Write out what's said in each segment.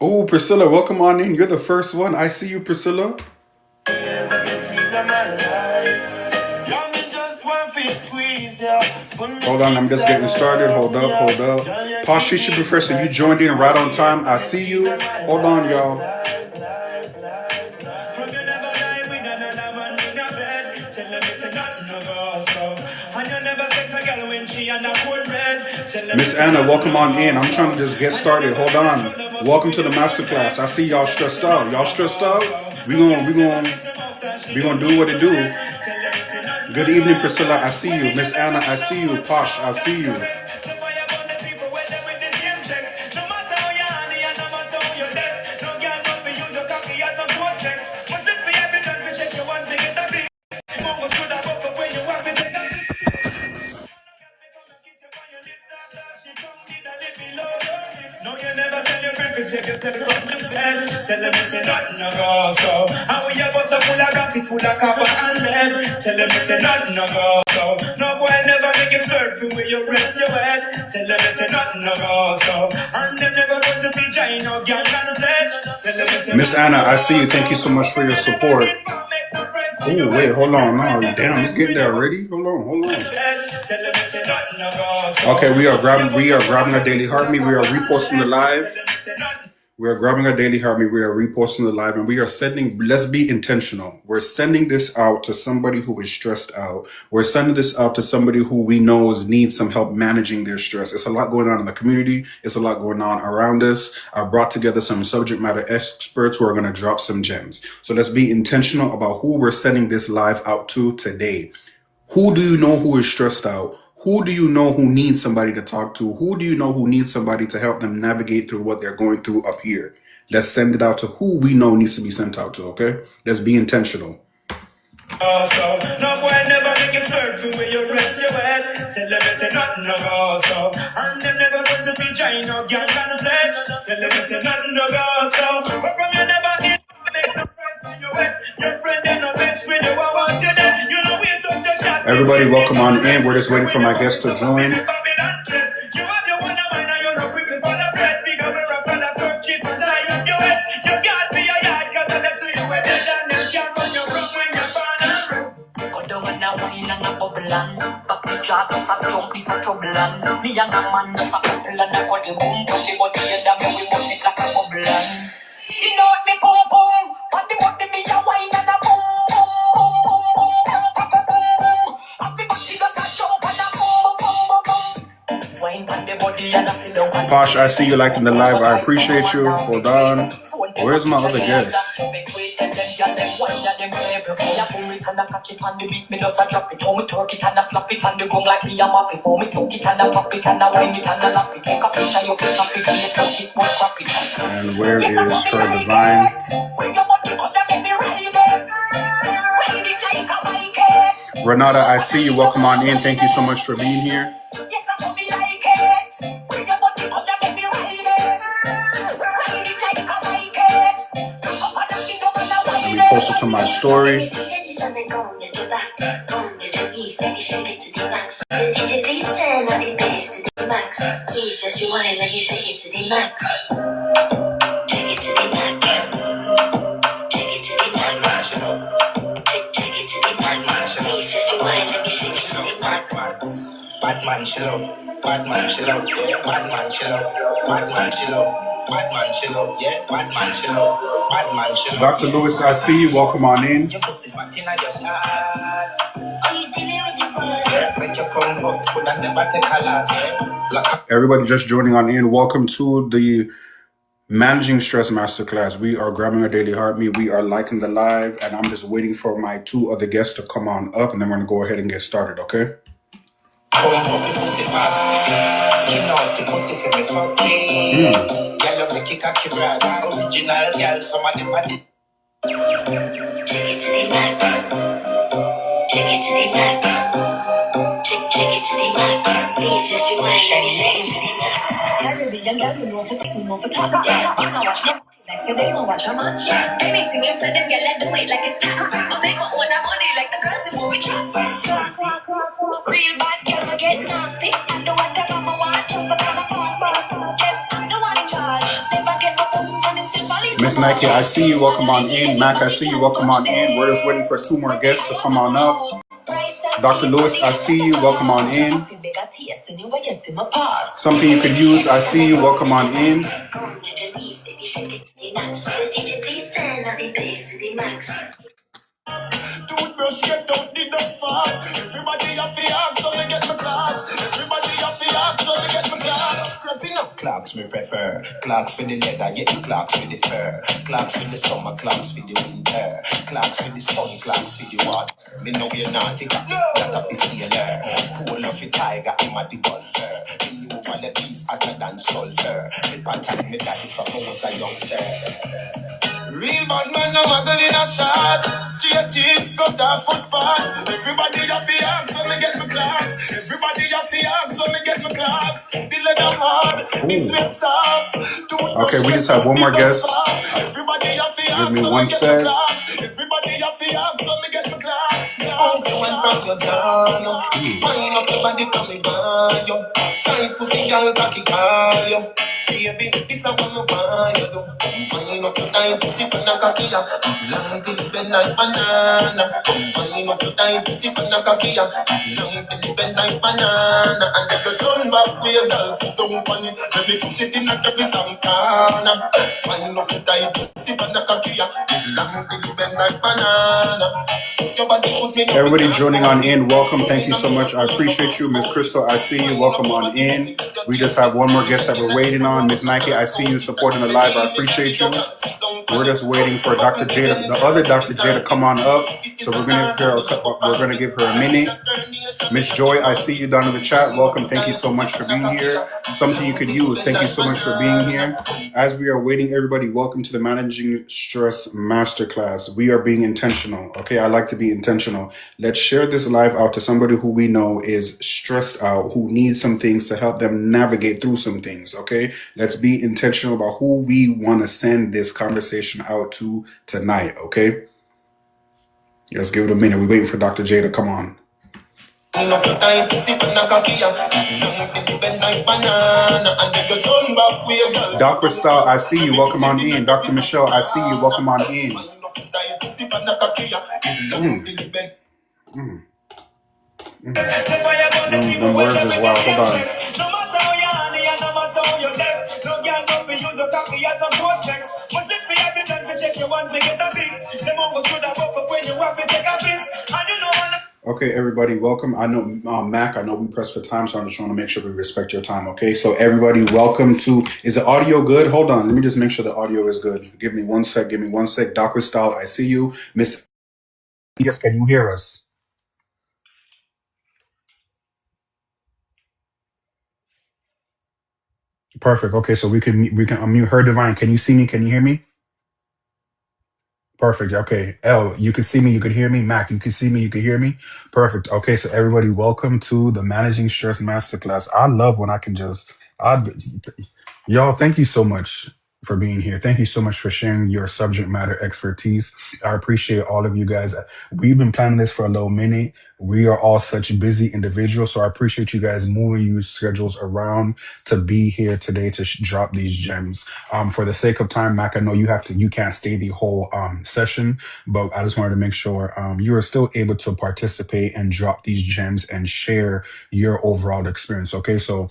Oh, Priscilla, welcome on in. You're the first one. I see you, Priscilla. Hold on, I'm just getting started. Hold up. Pashisha Professor, you joined in right on time. I see you. Hold on, y'all. Miss Anna, welcome on in. I'm trying to just get started. Hold on. Welcome to the masterclass. I see y'all stressed out. Y'all stressed out? We gonna do what it do. Good evening, Priscilla. I see you. Miss Anna, I see you. Posh, I see you. Tell them it's nothing no go so. And we have us a full of rocket, full of copper and lead. Tell them it's nothing no go so. No boy never make it slurping where you rest your head. Tell them it's nothing no go so. And them never goes to be giant no gang and pledge. Tell them it's Miss Anna, I see you. Thank you so much for your support. Oh, wait, hold on. No, damn, it's getting there already. Hold on. Okay, we are grabbing our daily heart me. We are reposting the live. We are grabbing our daily heart me. We are reposting the live, and we are sending. Let's be intentional. We're sending this out to somebody who is stressed out. We're sending this out to somebody who we know needs some help managing their stress. It's a lot going on in the community. It's a lot going on around us. I brought together some subject matter experts who are going to drop some gems. So let's be intentional about who we're sending this live out to today. Who do you know who is stressed out? Who do you know who needs somebody to talk to? Who do you know who needs somebody to help them navigate through what they're going through up here? Let's send it out to who we know needs to be sent out to, okay? Let's be intentional. No boy never make it certain where you rest your head. Tell them it's nothing no go so. And them never goes to be giant no gang and pledge. Tell them it's nothing no go so. But from you never get make no price when you wet. Your friend they no vex when you want to them. You know it's up to that. Everybody welcome on in. We're just waiting for my guests to join. You know what me boom boom, but the body me a wine and a boom boom boom boom boom boom boom boom. Happy body does a jump and a boom boom boom boom. Wine on the body and a sit down. Posh, I see you liking the live. I appreciate you. Hold on. Where's my other guest? And where is her divine? Renata, I see you. Welcome on in. Thank you so much for being here. Let me post it to my story. Batman, chill out. Batman, chill out. Yeah. Batman, chill out. Batman, chill out. Batman, chill out. Yeah. Batman, chill out. Batman, chill out. Dr. Lewis, I see you. Welcome on in. Everybody just joining on in. Welcome to the Managing Stress Masterclass. We are grabbing our daily heartbeat. We are liking the live, and I'm just waiting for my two other guests to come on up, and then we're going to go ahead and get started, okay? Caribbean girl, you know for take me, know for top. Yeah, you know watch me like say they won't watch a match. Anything you said, them girl, let do it like it's time. I make my own money like the girls in movie trap. Real bad girl, I get nasty. I do what I want, just because I'm bossy. Yes, I'm the one in charge. Never get my phones on Miss Nike, I see you. Welcome on in. Mac, I see you. Welcome on in. We're just waiting for 2 more guests to come on up. Dr. Lewis, I see you. Welcome on in. Something you could use, I see you. Welcome on in. Toothbrush get out the dust fast. Everybody have the axe, so me get my clocks. Everybody have the axe, so me get my clocks. Scrapping up clocks me prefer. Clocks for the leather, yeah, clocks for the fur. Clocks for the summer, clocks for the winter. Clocks for the sun, clocks for the water. Me know you're naughty, that a fi sailor. Cool of a tiger, I'm a the golfer. Me know all the peace hotter than sulfur. Me pattern me daddy from when I was a youngster. Real bad man, no muggle in a shot. Straight jeans, cut off footpaths. Everybody have the axe when me get my clocks. Everybody have the axe when me get my clocks. The leather hard, the sweat soft. Okay, we just have one more guest. Everybody have the Give axe me when one me get sec. my clocks. Everybody have the axe when me get my clocks. Someone from your gun, wind up your body, come me burn you. Tight pussy, girl, cocky call you. Baby, this a what me want you do. Wind up your tight pussy, panna cocky ya. Long till it bend like banana. Wind up your tight pussy, panna cocky ya. Long till it bend like banana. And if you turn back, we girl sit down on it. Let me push it in at every some corner. Wind up your tight pussy, panna cocky ya. Long till it bend like banana. Everybody joining on in, welcome. Thank you so much. I appreciate you. Miss Crystal, I see you. Welcome on in. We just have one more guest that we're waiting on. Miss Nike, I see you supporting the live. I appreciate you. We're just waiting for Dr. J, the other Dr. J, to come on up. So we're gonna give her a minute. Miss Joy, I see you down in the chat. Welcome. Thank you so much for being here. Something you could use. Thank you so much for being here. As we are waiting, everybody, welcome to the Managing Stress Masterclass. We are being intentional. Okay, I like to be intentional. Let's share this live out to somebody who we know is stressed out, who needs some things to help them navigate through some things. Okay, let's be intentional about who we want to send this conversation out to tonight. Okay, let's give it a minute. We're waiting for Dr. J to come on. Dr. Style, I see you. Welcome on in. Dr. Michelle, I see you. Welcome on in. The words as well. Hold on. Okay, everybody, welcome. I know, Mac, I know we pressed for time, so I'm just trying to make sure we respect your time, okay? So everybody, welcome to, is the audio good? Hold on, let me just make sure the audio is good. Give me one sec. Dr. Style, I see you. Miss, yes, can you hear us? Perfect. Okay, so we can unmute her. Divine, can you see me? Can you hear me? Perfect. Okay. L, you can see me, you could hear me. Mac, you can see me, you could hear me. Perfect. Okay, so everybody, welcome to the Managing Stress Masterclass. I love when I can just, y'all, thank you so much for being here. Thank you so much for sharing your subject matter expertise. I appreciate all of you guys. We've been planning this for a little minute. We are all such busy individuals, so I appreciate you guys moving your schedules around to be here today to drop these gems. For the sake of time, Mac, I know you can't stay the whole session, but I just wanted to make sure you are still able to participate and drop these gems and share your overall experience. Okay, so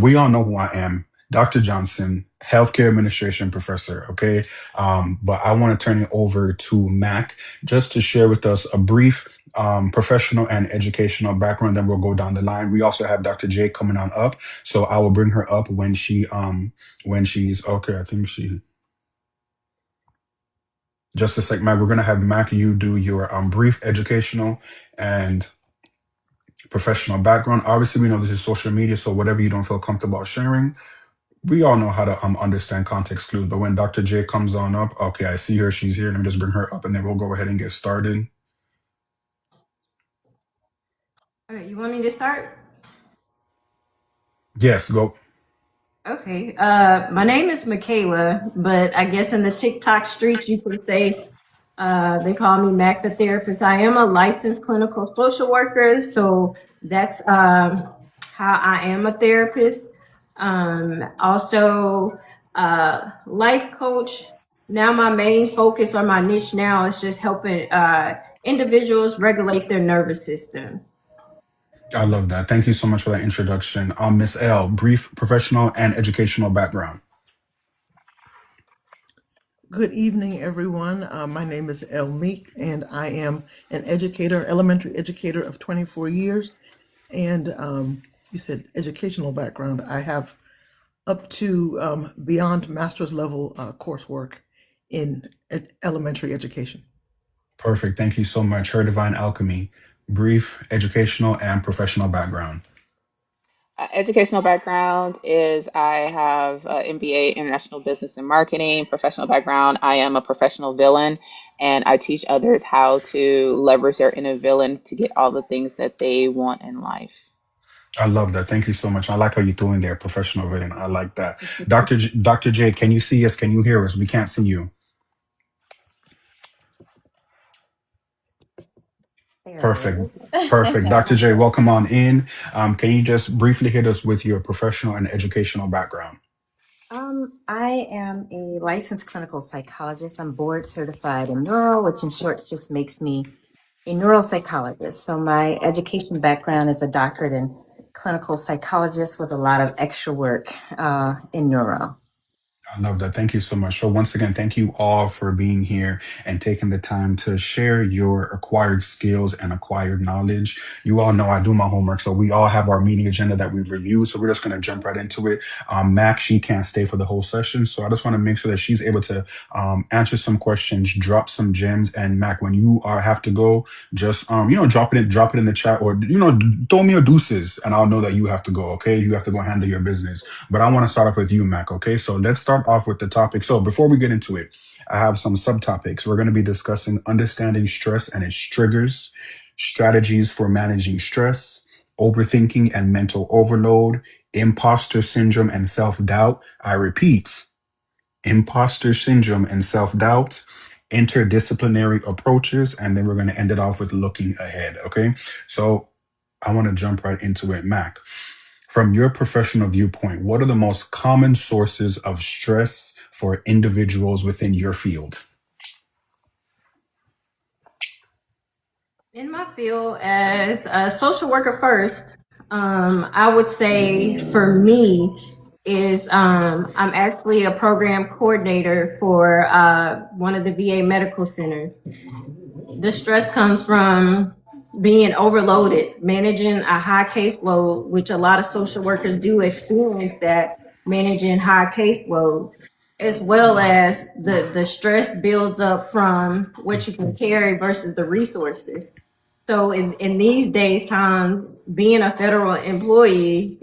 we all know who I am. Dr. Johnson, healthcare administration professor, okay? But I want to turn it over to Mac just to share with us a brief professional and educational background. Then we'll go down the line. We also have Dr. J coming on up, so I will bring her up when she's okay. I think she. Just a sec, Mac. We're gonna have Mac. You do your brief educational and professional background. Obviously, we know this is social media, so whatever you don't feel comfortable sharing, we all know how to understand context clues. But when Dr. J comes on up, okay, I see her, she's here. Let me just bring her up and then we'll go ahead and get started. Okay, you want me to start? Yes, go. Okay. My name is Michaela, but I guess in the TikTok streets you could say they call me Mac the therapist. I am a licensed clinical social worker, so that's how I am a therapist. Also, life coach, Now my main focus or my niche now is just helping individuals regulate their nervous system. I love that. Thank you so much for that introduction. Miss L, brief professional and educational background. Good evening, everyone. My name is El Meek, and I am an educator, elementary educator of 24 years. And you said educational background. I have up to beyond master's level coursework in elementary education. Perfect. Thank you so much. Her Divine Alchemy, brief educational and professional background. Educational background is I have a MBA International Business and Marketing. Professional background, I am a professional villain and I teach others how to leverage their inner villain to get all the things that they want in life. I love that. Thank you so much. I like how you threw in there professional written. I like that. Dr. J, can you see us? Can you hear us? We can't see you. There Perfect. it Perfect. is. Dr. J, welcome on in. Can you just briefly hit us with your professional and educational background? I am a licensed clinical psychologist. I'm board certified in neuro, which in short just makes me a neuropsychologist. So my education background is a doctorate in clinical psychologist with a lot of extra work in neuro. I love that. Thank you so much. So once again, thank you all for being here and taking the time to share your acquired skills and acquired knowledge. You all know I do my homework, so we all have our meeting agenda that we've reviewed. So we're just going to jump right into it. Mac, she can't stay for the whole session, so I just want to make sure that she's able to answer some questions, drop some gems. And Mac, when you have to go, just drop it in the chat, or throw me your deuces, and I'll know that you have to go. Okay, you have to go handle your business. But I want to start off with you, Mac. Okay, so let's start off with the topic. So before we get into it, I have some subtopics. We're going to be discussing understanding stress and its triggers, strategies for managing stress, overthinking and mental overload, imposter syndrome and self doubt. I repeat, imposter syndrome and self doubt, interdisciplinary approaches, and then we're going to end it off with looking ahead. Okay, so I want to jump right into it, Mac. From your professional viewpoint, what are the most common sources of stress for individuals within your field? In my field as a social worker first, I would say for me is I'm actually a program coordinator for one of the VA medical centers. The stress comes from being overloaded, managing a high caseload, which a lot of social workers do experience that, managing high caseloads, as well as the stress builds up from what you can carry versus the resources. So in these days time, being a federal employee,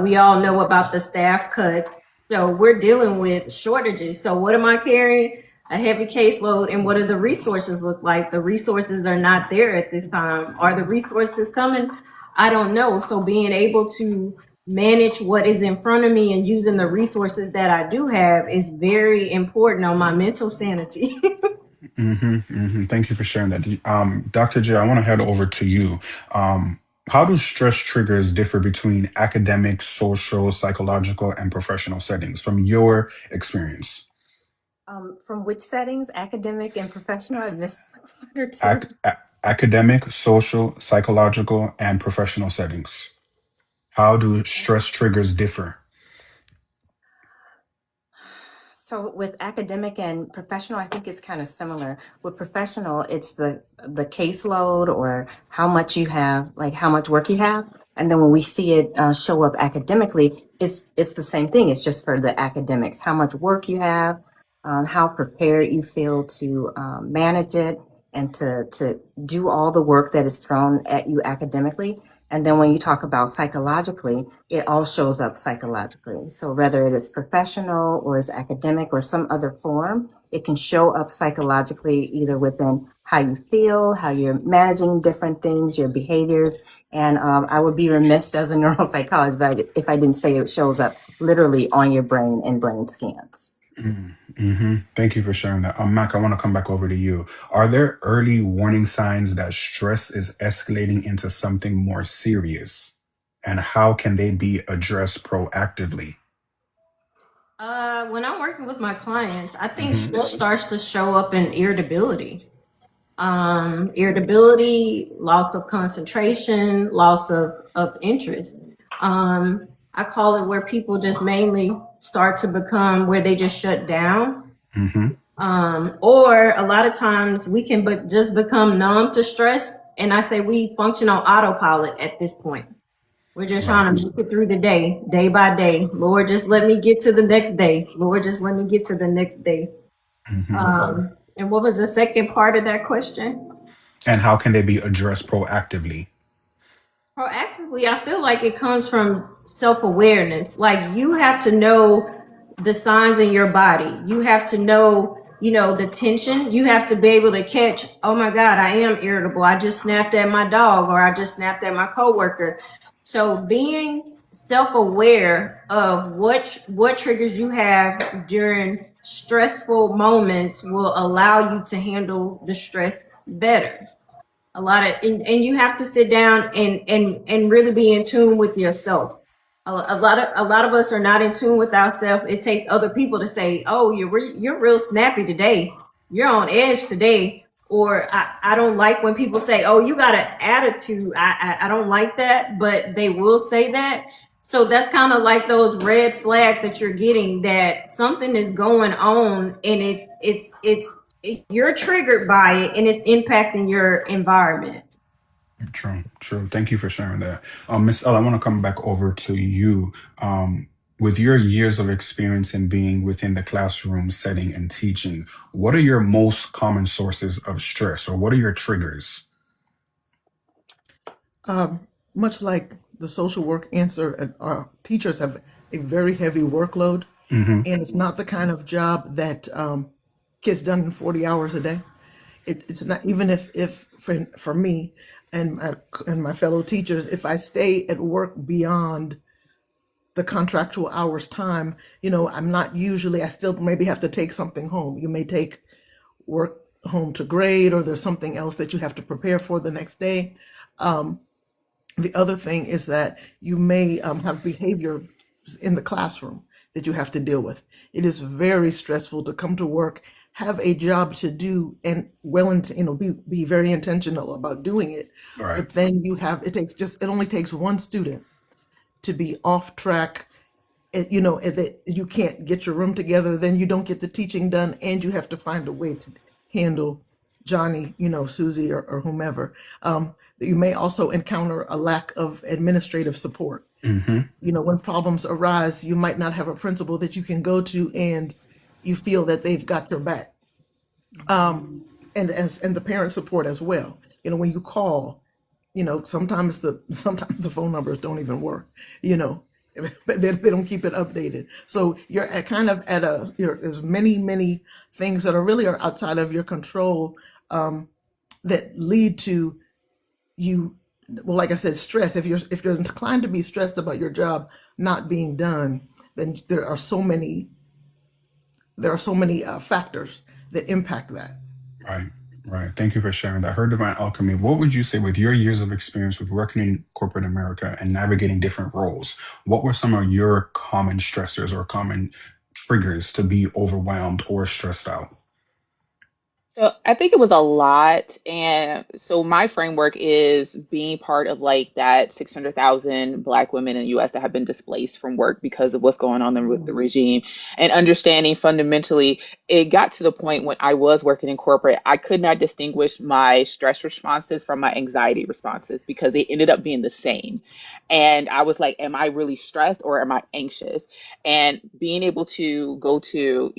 we all know about the staff cuts. So we're dealing with shortages. So what am I carrying? A heavy caseload. And what do the resources look like? The resources are not there at this time. Are the resources coming? I don't know. So being able to manage what is in front of me and using the resources that I do have is very important on my mental sanity. Thank you for sharing that. Dr. J, I want to head over to you. How do stress triggers differ between academic, social, psychological, and professional settings from your experience? From which settings, academic and professional? I missed one or two. Academic, social, psychological, and professional settings. How do stress triggers differ? So with academic and professional, I think it's kind of similar. With professional, it's the caseload or how much you have, like how much work you have, and then when we see it show up academically, it's the same thing. It's just for the academics, how much work you have, how prepared you feel to manage it, and to do all the work that is thrown at you academically. And then when you talk about psychologically, it all shows up psychologically. So whether it is professional or is academic or some other form, it can show up psychologically either within how you feel, how you're managing different things, your behaviors. And I would be remiss as a neuropsychologist if I didn't say it shows up literally on your brain and brain scans. Thank you for sharing that. Mac, I want to come back over to you. Are there early warning signs that stress is escalating into something more serious? And how can they be addressed proactively? When I'm working with my clients, I think Hmm. stress starts to show up in irritability. Irritability, loss of concentration, loss of interest. I call it where people just mainly start to become where they just shut down. Hmm. Or a lot of times we can but just become numb to stress. And I say we function on autopilot at this point. We're just Right. trying to make it through the day by day. Lord, just let me get to the next day. Lord, just let me get to the next day. Hmm. And what was the second part of that question? And how can they be addressed proactively? Proactively, I feel like it comes from self awareness. Like you have to know the signs in your body. You have to know, the tension. You have to be able to catch, oh my God, I am irritable. I just snapped at my dog or I just snapped at my coworker. So being self aware of what triggers you have during stressful moments will allow you to handle the stress better. A lot of and you have to sit down and really be in tune with yourself. A lot of us are not in tune with ourselves. It takes other people to say, oh, you're real snappy today, you're on edge today. Or I don't like when people say, oh, you got an attitude. I don't like that, but they will say that. So that's kind of like those red flags that you're getting, that something is going on, and you're triggered by it and it's impacting your environment. True, true. Thank you for sharing that. Miss L, I want to come back over to you. With your years of experience in being within the classroom setting and teaching, what are your most common sources of stress, or what are your triggers? Much like the social work answer, our teachers have a very heavy workload, Hmm. and it's not the kind of job that gets done in 40 hours a day. It's not, even if for me and my fellow teachers, if I stay at work beyond the contractual hours time, I'm not usually, I still maybe have to take something home. You may take work home to grade, or there's something else that you have to prepare for the next day. The other thing is that you may have behavior in the classroom that you have to deal with. It is very stressful to come to work, have a job to do, and be very intentional about doing it. Right, But then it only takes one student to be off track, and that you can't get your room together, then you don't get the teaching done, and you have to find a way to handle Johnny, Susie, or whomever. You may also encounter a lack of administrative support. hmm, When problems arise, you might not have a principal that you can go to, and you feel that they've got your back, and the parent support as well. When you call, sometimes the phone numbers don't even work, you know but they don't keep it updated, so you're at kind of at there's many things that are outside of your control, that lead to you, well, like I said, stress. If you're inclined to be stressed about your job not being done, then there are so many factors that impact that. right, right. Thank you for sharing that. Her Divine Alchemy, what would you say, with your years of experience with working in corporate America and navigating different roles, what were some of your common stressors or common triggers to be overwhelmed or stressed out? So I think it was a lot. And so my framework is being part of like that 600,000 Black women in the US that have been displaced from work because of what's going on with the regime, and understanding fundamentally, it got to the point when I was working in corporate, I could not distinguish my stress responses from my anxiety responses because they ended up being the same. And I was like, am I really stressed or am I anxious? And being able to go to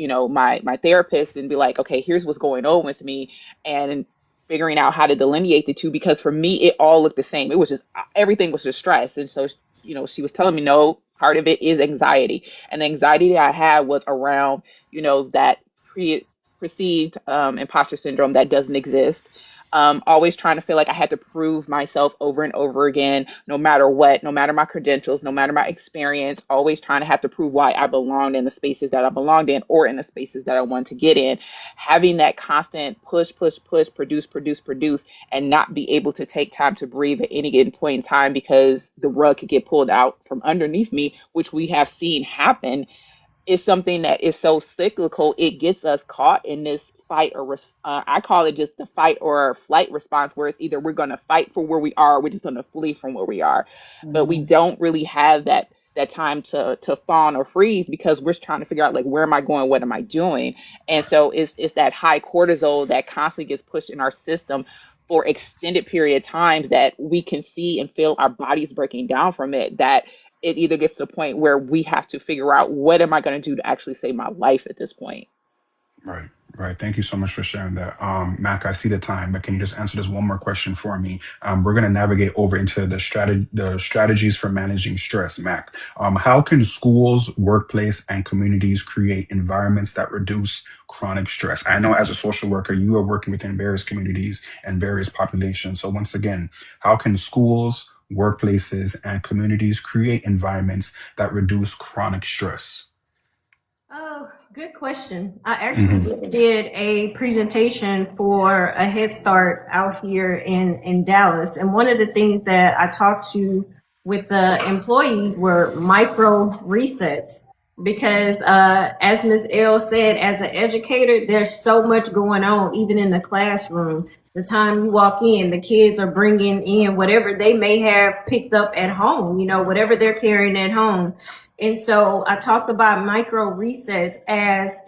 my therapist and be like, okay, here's what's going on with me, and figuring out how to delineate the two, because for me it all looked the same. It was just everything was just stress. And so she was telling me, no, part of it is anxiety, and the anxiety that I had was around that perceived imposter syndrome that doesn't exist. Always trying to feel like I had to prove myself over and over again, no matter what, no matter my credentials, no matter my experience, always trying to have to prove why I belonged in the spaces that I belonged in or in the spaces that I want to get in. Having that constant push, push, push, produce, produce, produce, and not be able to take time to breathe at any given point in time because the rug could get pulled out from underneath me, which we have seen happen. is something that is so cyclical. It gets us caught in this fight or I call it just the fight or flight response, where it's either we're going to fight for where we are, or we're just going to flee from where we are. But we don't really have that time to fawn or freeze, because we're trying to figure out, like, where am I going, what am I doing? And so it's that high cortisol that constantly gets pushed in our system for extended period of times, that we can see and feel our bodies breaking down from it, that it either gets to the point where we have to figure out, what am I going to do to actually save my life at this point. Right, right. Thank you so much for sharing that. Mac, I see the time, but can you just answer this one more question for me? We're going to navigate over into the strategies for managing stress, Mac. How can schools, workplace, and communities create environments that reduce chronic stress? I know as a social worker, you are working within various communities and various populations. So once again, how can schools, workplaces, and communities create environments that reduce chronic stress? Oh, good question. I actually Hmm. did a presentation for a Head Start out here in Dallas. And one of the things that I talked to with the employees were micro resets. Because as Ms. L said, as an educator, there's so much going on, even in the classroom. The time you walk in, the kids are bringing in whatever they may have picked up at home, whatever they're carrying at home. And so I talked about micro resets as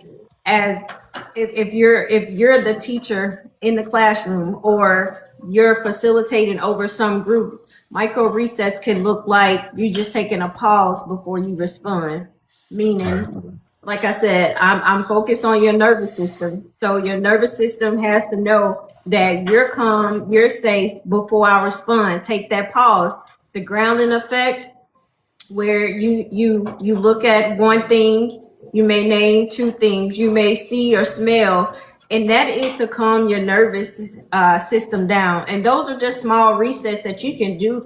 if you're the teacher in the classroom, or you're facilitating over some group. Micro resets can look like you just taking a pause before you respond. Right, Meaning, like I said, I'm focused on your nervous system. So your nervous system has to know that you're calm, you're safe before I respond. Take that pause. The grounding effect, where you look at one thing, you may name two things, you may see or smell, and that is to calm your nervous system down. And those are just small resets that you can do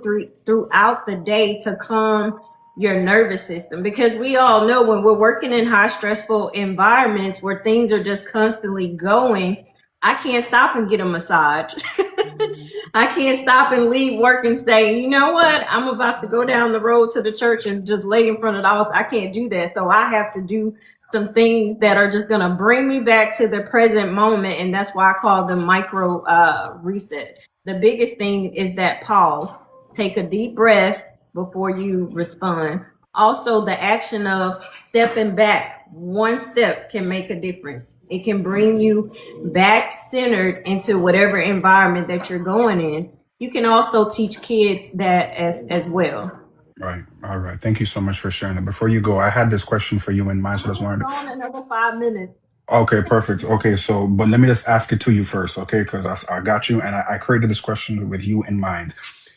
throughout the day to calm your nervous system, because we all know when we're working in high stressful environments where things are just constantly going, I can't stop and get a massage. I can't stop and leave work and say, you know what, I'm about to go down the road to the church and just lay in front of the altar. I can't do that. So I have to do some things that are just going to bring me back to the present moment. And that's why I call them micro reset. The biggest thing is that pause. Take a deep breath before you respond. Also, the action of stepping back, one step can make a difference. It can bring you back centered into whatever environment that you're going in. You can also teach kids that as well. right. All right. Thank you so much for sharing that. Before you go, I had this question for you in mind, so I just I'm wanted to. going another 5 minutes. Okay, perfect. Okay, so, but let me just ask it to you first, okay? Because I got you, and I created this question with you in mind.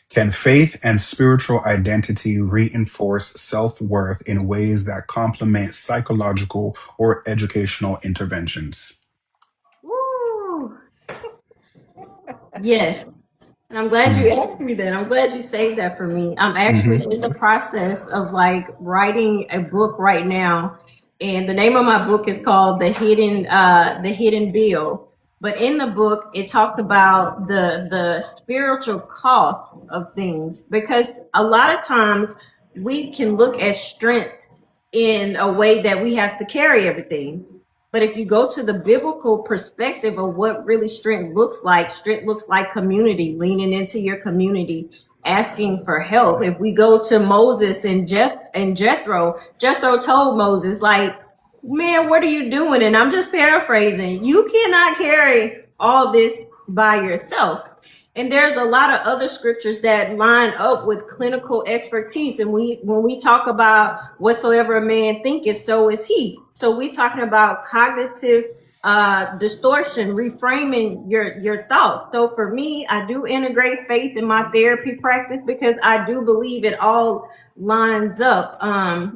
Can faith and spiritual identity reinforce self worth in ways that complement psychological or educational interventions? Woo! Yes. And I'm glad you asked me that. I'm glad you saved that for me. I'm actually Mm-hmm. in the process of like writing a book right now. And the name of my book is called The Hidden Bill. But in the book, it talked about the spiritual cost of things, because a lot of times we can look at strength in a way that we have to carry everything. But if you go to the biblical perspective of what really strength looks like community, leaning into your community, asking for help. If we go to Moses and Jethro told Moses, like, man, what are you doing? And I'm just paraphrasing. You cannot carry all this by yourself. And there's a lot of other scriptures that line up with clinical expertise. And when we talk about whatsoever a man thinketh, so is he. So we talking about cognitive distortion, reframing your thoughts. So for me, I do integrate faith in my therapy practice, because I do believe it all lines up.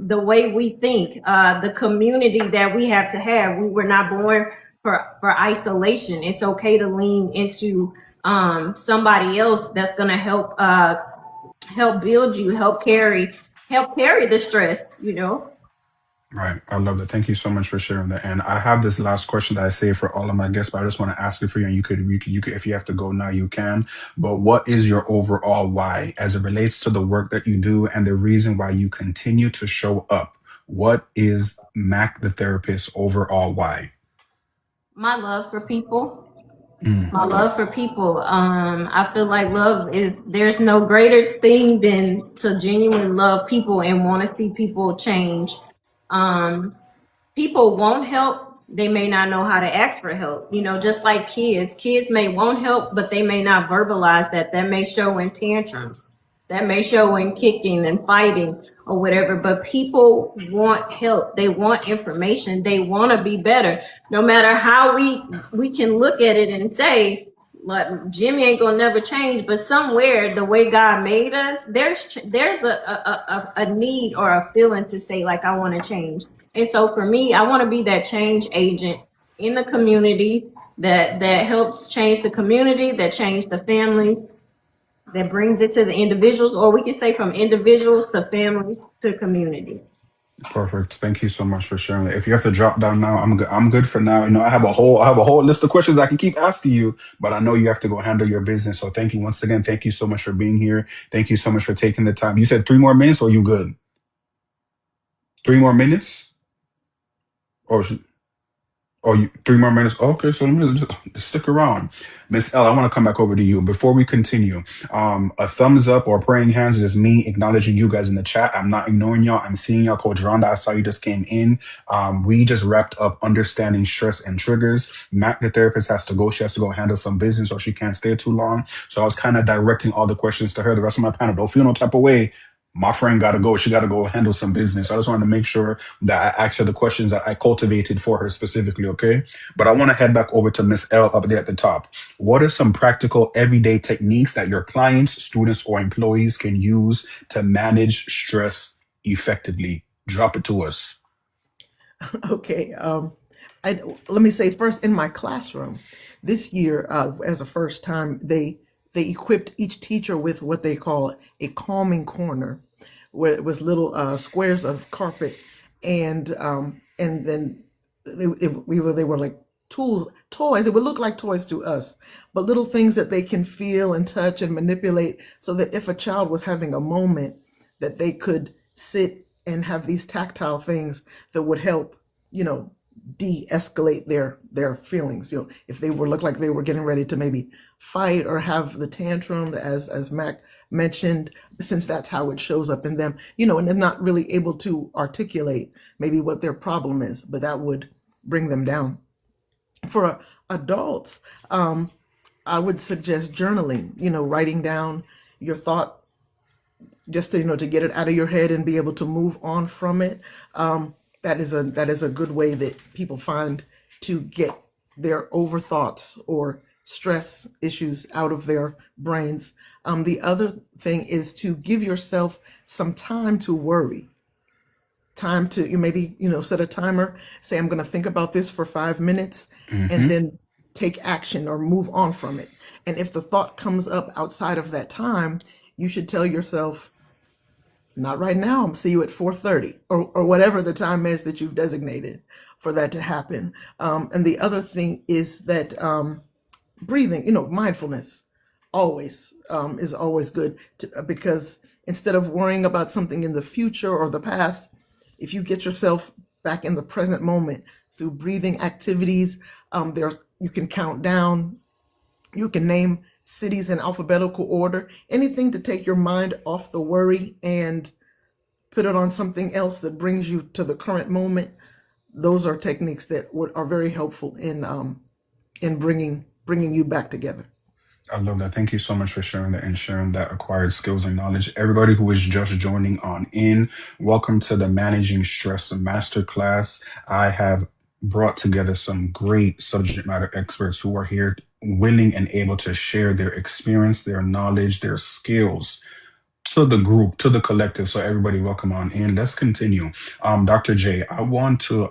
The way we think, the community that we have to have. We were not born for isolation. It's okay to lean into somebody else that's going to help build you, help carry the stress. Right. I love that. Thank you so much for sharing that. And I have this last question that I say for all of my guests, but I just want to ask it for you. And you could, if you have to go now, you can. But what is your overall why as it relates to the work that you do and the reason why you continue to show up? What is Mac the therapist overall? Why? My love for people. Mm, My love for people. I feel like love is, there's no greater thing than to genuinely love people and want to see people change. Um, People won't help, they may not know how to ask for help, just like kids may want help, but they may not verbalize that may show in tantrums, that may show in kicking and fighting or whatever. But people want help, they want information, they want to be better. No matter how we can look at it and say, like, Jimmy ain't gonna never change, but somewhere the way God made us, there's a need or a feeling to say, like, I want to change. And so for me, I want to be that change agent in the community that helps change the community, that change the family, that brings it to the individuals, or we can say from individuals to families to community. perfect. Thank you so much for sharing that. If you have to drop down now, I'm good. I'm good for now. I have I have a whole list of questions I can keep asking you, but I know you have to go handle your business. So thank you once again. Thank you so much for being here. Thank you so much for taking the time. You said 3 more minutes, or you good? 3 more minutes? Or Oh, 3 more minutes. Okay, so let me just stick around. Miss L, I want to come back over to you. Before we continue, a thumbs up or praying hands is me acknowledging you guys in the chat. I'm not ignoring y'all. I'm seeing y'all. Coach Rhonda, I saw you just came in. We just wrapped up understanding stress and triggers. Mac, the therapist, has to go. She has to go handle some business or she can't stay too long. So I was kind of directing all the questions to her. The rest of my panel, don't feel no type of way. My friend got to go. She got to go handle some business. So I just wanted to make sure that I asked her the questions that I cultivated for her specifically, okay? But I want to head back over to Miss L up there at the top. What are some practical everyday techniques that your clients, students, or employees can use to manage stress effectively? Drop it to us. Okay. Let me say first, in my classroom this year, as a first time, they equipped each teacher with what they call a calming corner, where it was little squares of carpet, and then they were like toys. It would look like toys to us, but little things that they can feel and touch and manipulate, so that if a child was having a moment, that they could sit and have these tactile things that would help, you know, de-escalate their feelings. If they were look like they were getting ready to maybe fight or have the tantrum, as Mac mentioned, since that's how it shows up in them, and they're not really able to articulate maybe what their problem is, but that would bring them down. For adults, I would suggest journaling, writing down your thought, just to to get it out of your head and be able to move on from it. That is a good way that people find to get their overthoughts or stress issues out of their brains. The other thing is to give yourself some time to worry, time to you maybe set a timer, say I'm going to think about this for 5 minutes, and Mm-hmm. then take action or move on from it. And if the thought comes up outside of that time, you should tell yourself, not right now. I'm see you at 4:30, or whatever the time is that you've designated for that to happen. And the other thing is that breathing, mindfulness, always is always good because instead of worrying about something in the future or the past, if you get yourself back in the present moment through breathing activities, there's you can count down, you can name cities in alphabetical order, anything to take your mind off the worry and put it on something else that brings you to the current moment. Those are techniques that are very helpful in bringing you back together. I love that. Thank you so much for sharing that and sharing that acquired skills and knowledge. Everybody who is just joining on in, welcome to the Managing Stress Masterclass. I have brought together some great subject matter experts who are here willing and able to share their experience, their knowledge, their skills to the group, to the collective. So everybody welcome on in. Let's continue. Dr. J, I want to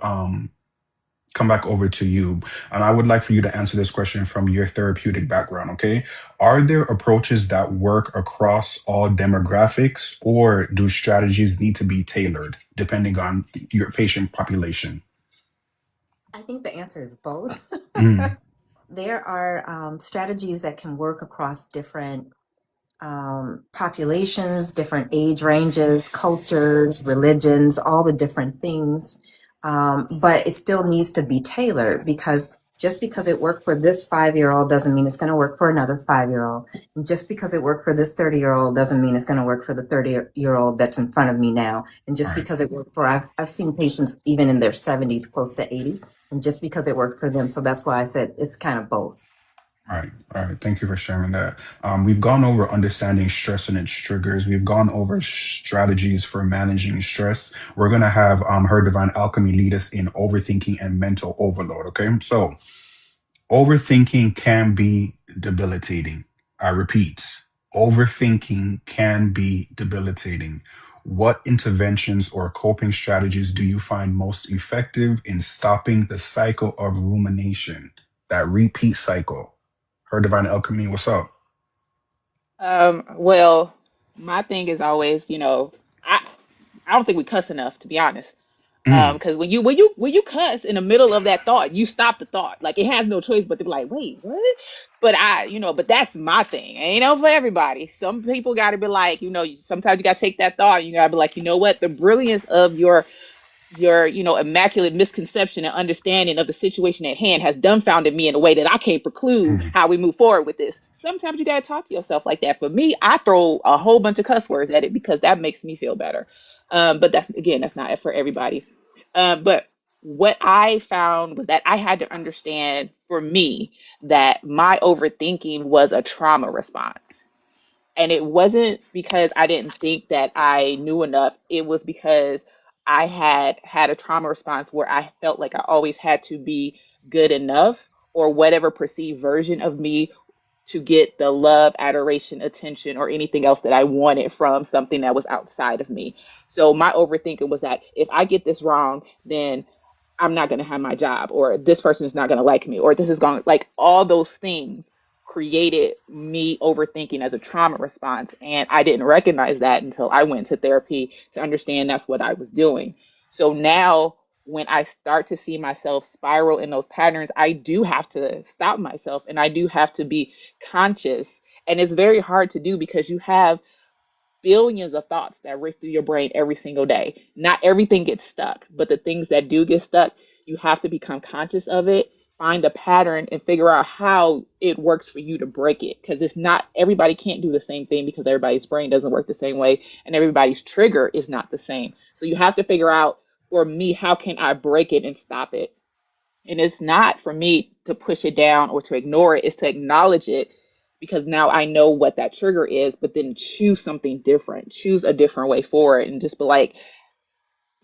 come back over to you. And I would like for you to answer this question from your therapeutic background, okay? Are there approaches that work across all demographics, or do strategies need to be tailored depending on your patient population? I think the answer is both. Mm, There are strategies that can work across different populations, different age ranges, cultures, religions, all the different things. But it still needs to be tailored, because just because it worked for this 5-year-old doesn't mean it's going to work for another 5-year-old. And just because it worked for this 30-year-old doesn't mean it's going to work for the 30-year-old that's in front of me now. And just Right. because it worked for, I've seen patients even in their 70s, close to 80s, and just because it worked for them. So that's why I said it's kind of both. All right. All right. Thank you for sharing that. We've gone over understanding stress and its triggers. We've gone over strategies for managing stress. We're going to have Her Divine Alchemy lead us in overthinking and mental overload. Okay. So, overthinking can be debilitating. I repeat, overthinking can be debilitating. What interventions or coping strategies do you find most effective in stopping the cycle of rumination, that repeat cycle? Her Divine Alchemy, what's up? Well, my thing is always, I don't think we cuss enough, to be honest. Mm, Because when you cuss in the middle of that thought, you stop the thought. Like it has no choice but to be like, wait, what? But that's my thing. Ain't no for everybody. Some people got to be like, sometimes you got to take that thought. You got to be like, you know what? The brilliance of your immaculate misconception and understanding of the situation at hand has dumbfounded me in a way that I can't preclude mm, how we move forward with this. Sometimes you got to talk to yourself like that. For me, I throw a whole bunch of cuss words at it because that makes me feel better. But that's not for everybody. But what I found was that I had to understand, for me, that my overthinking was a trauma response. And it wasn't because I didn't think that I knew enough. It was because I had a trauma response where I felt like I always had to be good enough, or whatever perceived version of me, to get the love, adoration, attention, or anything else that I wanted from something that was outside of me. So my overthinking was that if I get this wrong, then I'm not going to have my job, or this person is not going to like me, or this is going to, like, all those things created me overthinking as a trauma response. And I didn't recognize that until I went to therapy to understand that's what I was doing. So now, when I start to see myself spiral in those patterns, I do have to stop myself and I do have to be conscious. And it's very hard to do because you have billions of thoughts that race through your brain every single day. Not everything gets stuck, but the things that do get stuck, you have to become conscious of it, find the pattern, and figure out how it works for you to break it. Because it's not everybody can't do the same thing, because everybody's brain doesn't work the same way, and everybody's trigger is not the same. So you have to figure out, for me, how can I break it and stop it? And it's not for me to push it down or to ignore it, it's to acknowledge it, because now I know what that trigger is, but then choose something different, choose a different way forward, and just be like,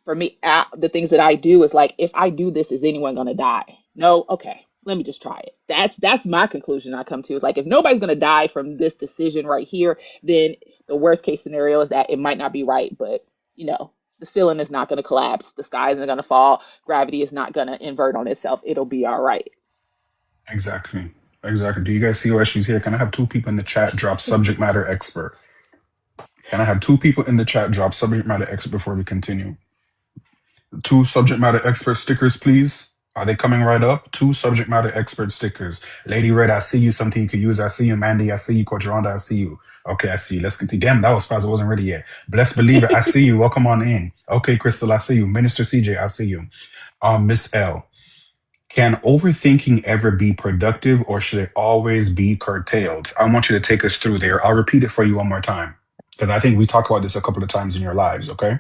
for me, the things that I do is like, if I do this, is anyone going to die? No? Okay. Let me just try it. That's my conclusion I come to. Is like, if nobody's going to die from this decision right here, then the worst case scenario is that it might not be right, but the ceiling is not going to collapse, the sky isn't going to fall, gravity is not going to invert on itself. It'll be all right. exactly. Exactly. Do you guys see why she's here? Can I have two people in the chat drop subject matter expert? Can I have two people in the chat drop subject matter expert before we continue? Two subject matter expert stickers, please. Are they coming right up? Two subject matter expert stickers. Lady Red, I see you. Something you could use. I see you. Mandy, I see you. Coach Ronda, I see you. Okay, I see you. Let's continue. Damn, that was fast. I wasn't ready yet. Blessed Believer, I see you. Welcome on in. Okay, Crystal, I see you. Minister CJ, I see you. Miss L, can overthinking ever be productive, or should it always be curtailed? I want you to take us through there. I'll repeat it for you one more time, because I think we talked about this a couple of times in your lives, okay?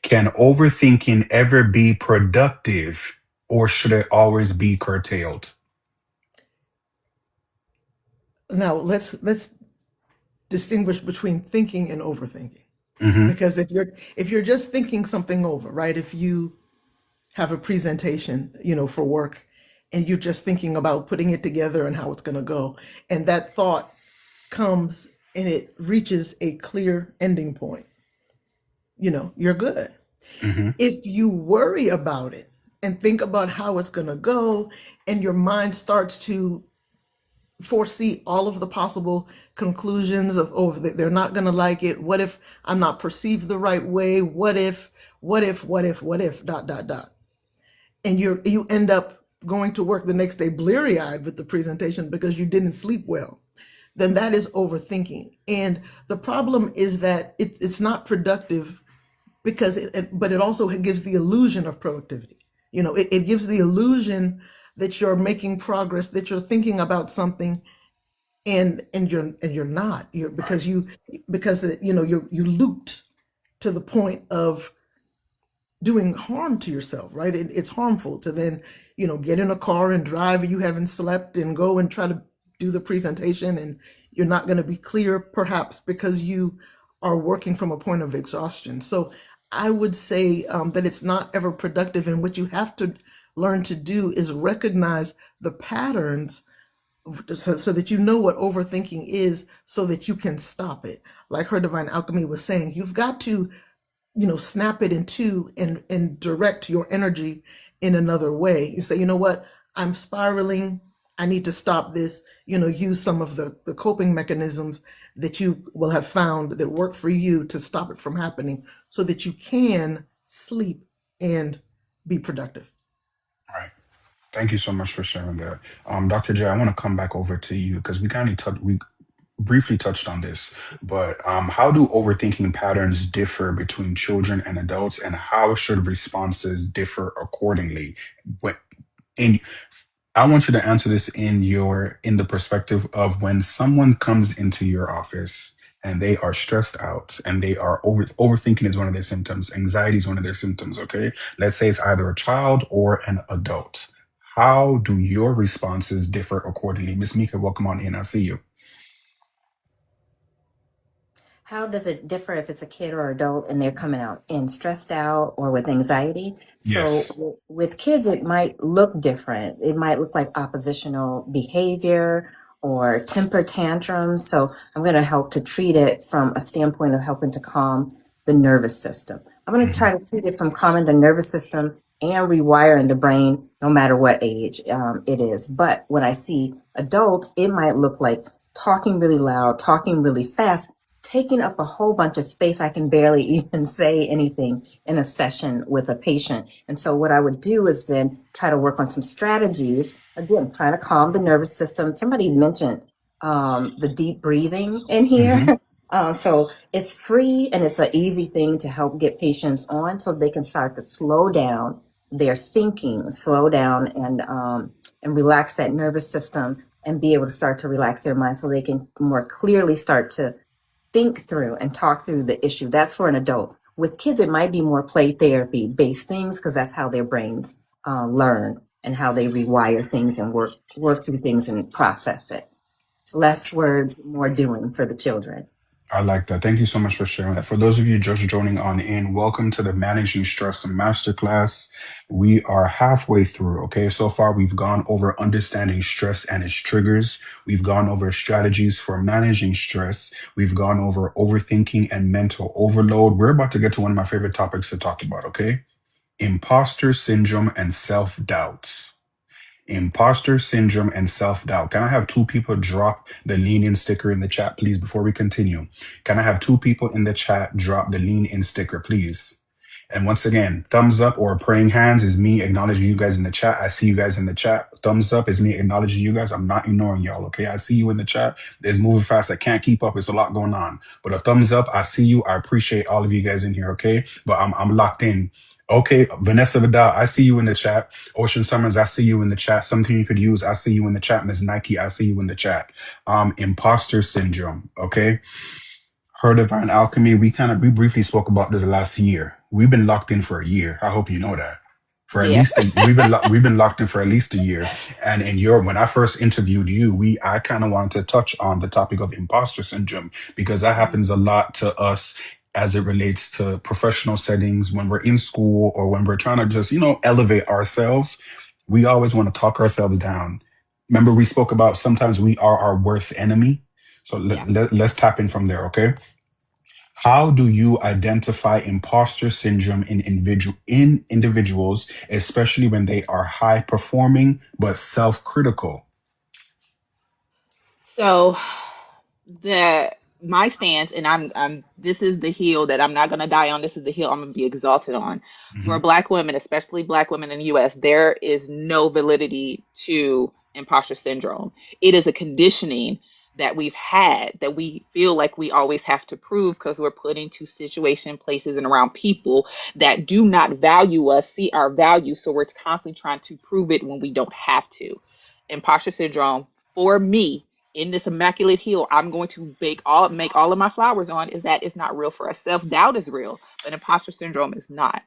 Can overthinking ever be productive, or should it always be curtailed? Now let's distinguish between thinking and overthinking. Mm-hmm. Because if you're just thinking something over, right? If you have a presentation, for work, and you're just thinking about putting it together and how it's going to go, and that thought comes and it reaches a clear ending point, you're good. Mm-hmm. If you worry about it and think about how it's going to go, and your mind starts to foresee all of the possible conclusions of, oh, they're not going to like it, what if I'm not perceived the right way, what if dot dot dot, and you end up going to work the next day bleary-eyed with the presentation because you didn't sleep well, then that is overthinking. And the problem is that it's not productive because but it also gives the illusion of productivity. It gives the illusion that you're making progress, that you're thinking about something, and you're not. Right. You looped to the point of doing harm to yourself, right? It's harmful to then, get in a car and drive, and you haven't slept, and go and try to do the presentation, and you're not going to be clear, perhaps because you are working from a point of exhaustion. So I would say that it's not ever productive. And what you have to learn to do is recognize the patterns, so that you know what overthinking is, so that you can stop it. Like her divine alchemy was saying, you've got to snap it in two, and direct your energy in another way. You say, you know what, I'm spiraling, I need to stop this. Use some of the coping mechanisms that you will have found that work for you to stop it from happening, so that you can sleep and be productive. Right. Thank you so much for sharing that. Dr. J, I want to come back over to you because we briefly touched on this, but how do overthinking patterns differ between children and adults, and how should responses differ accordingly? What in I want you to answer this in the perspective of when someone comes into your office and they are stressed out and they are overthinking is one of their symptoms, anxiety is one of their symptoms, okay? Let's say it's either a child or an adult. How do your responses differ accordingly? Miss Mika, welcome on in. I see you. How does it differ if it's a kid or adult and they're coming out in stressed out or with anxiety? So Yes. with kids, it might look different. It might look like oppositional behavior or temper tantrums. So I'm going to help to treat it from a standpoint of helping to calm the nervous system. I'm going to Hmm. try to treat it from calming the nervous system and rewiring the brain, no matter what age it is. But when I see adults, it might look like talking really loud, talking really fast, taking up a whole bunch of space. I can barely even say anything in a session with a patient. And so what I would do is then try to work on some strategies, again, trying to calm the nervous system. Somebody mentioned the deep breathing in here. Hmm. So it's free and it's an easy thing to help get patients on so they can start to slow down their thinking, slow down and relax that nervous system and be able to start to relax their mind so they can more clearly start to think through and talk through the issue. That's for an adult. With kids, it might be more play therapy based things because that's how their brains learn and how they rewire things and work through things and process it. Less words, more doing for the children. I like that. Thank you so much for sharing that. For those of you just joining on in, welcome to the Managing Stress Masterclass. We are halfway through. Okay. So far, we've gone over understanding stress and its triggers. We've gone over strategies for managing stress. We've gone over overthinking and mental overload. We're about to get to one of my favorite topics to talk about. Okay. Imposter syndrome and self doubt. Imposter syndrome and self doubt. Can I have two people drop the lean in sticker in the chat, please, before we continue? Can I have two people in the chat drop the lean in sticker, please? And once again, thumbs up or praying hands is me acknowledging you guys in the chat. I see you guys in the chat. Thumbs up is me acknowledging you guys. I'm not ignoring y'all, okay? I see you in the chat. It's moving fast. I can't keep up. It's a lot going on. But a thumbs up, I see you. I appreciate all of you guys in here, okay? But I'm locked in. Okay, Vanessa Vidal, I see you in the chat. Ocean Summers, I see you in the chat. Something you could use, I see you in the chat. Ms. Nike, I see you in the chat. Imposter syndrome, okay? Her Divine Alchemy, we briefly spoke about this last year. We've been locked in for a year. I hope you know that. For at Yeah. least we've been locked in for at least a year. And when I first interviewed you, I kind of wanted to touch on the topic of imposter syndrome because that happens a lot to us as it relates to professional settings when we're in school or when we're trying to just, elevate ourselves. We always want to talk ourselves down. Remember, we spoke about sometimes we are our worst enemy. So Yeah. let's tap in from there, okay? How do you identify imposter syndrome in individuals, especially when they are high performing but self-critical? So the my stance, and I'm this is the hill that I'm not gonna die on. This is the hill I'm gonna be exalted on. For Hmm. Black women, especially Black women in the US, there is no validity to imposter syndrome. It is a conditioning that we've had that we feel like we always have to prove because we're put into situation, places, and around people that do not value us, see our value. So we're constantly trying to prove it when we don't have to. Imposter syndrome, for me, in this immaculate heel, I'm going to make all of my flowers on is that it's not real for us. Self doubt is real, but imposter syndrome is not.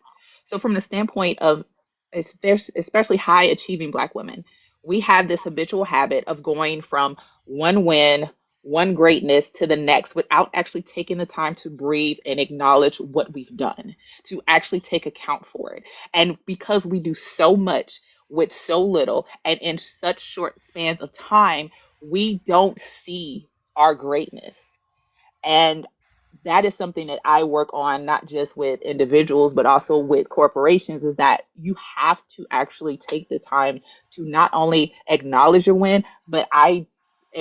So, from the standpoint of especially high achieving Black women, we have this habitual habit of going from one win, one greatness to the next without actually taking the time to breathe and acknowledge what we've done, to actually take account for it. And because we do so much with so little and in such short spans of time, we don't see our greatness. And that is something that I work on, not just with individuals, but also with corporations, is that you have to actually take the time to not only acknowledge your win, but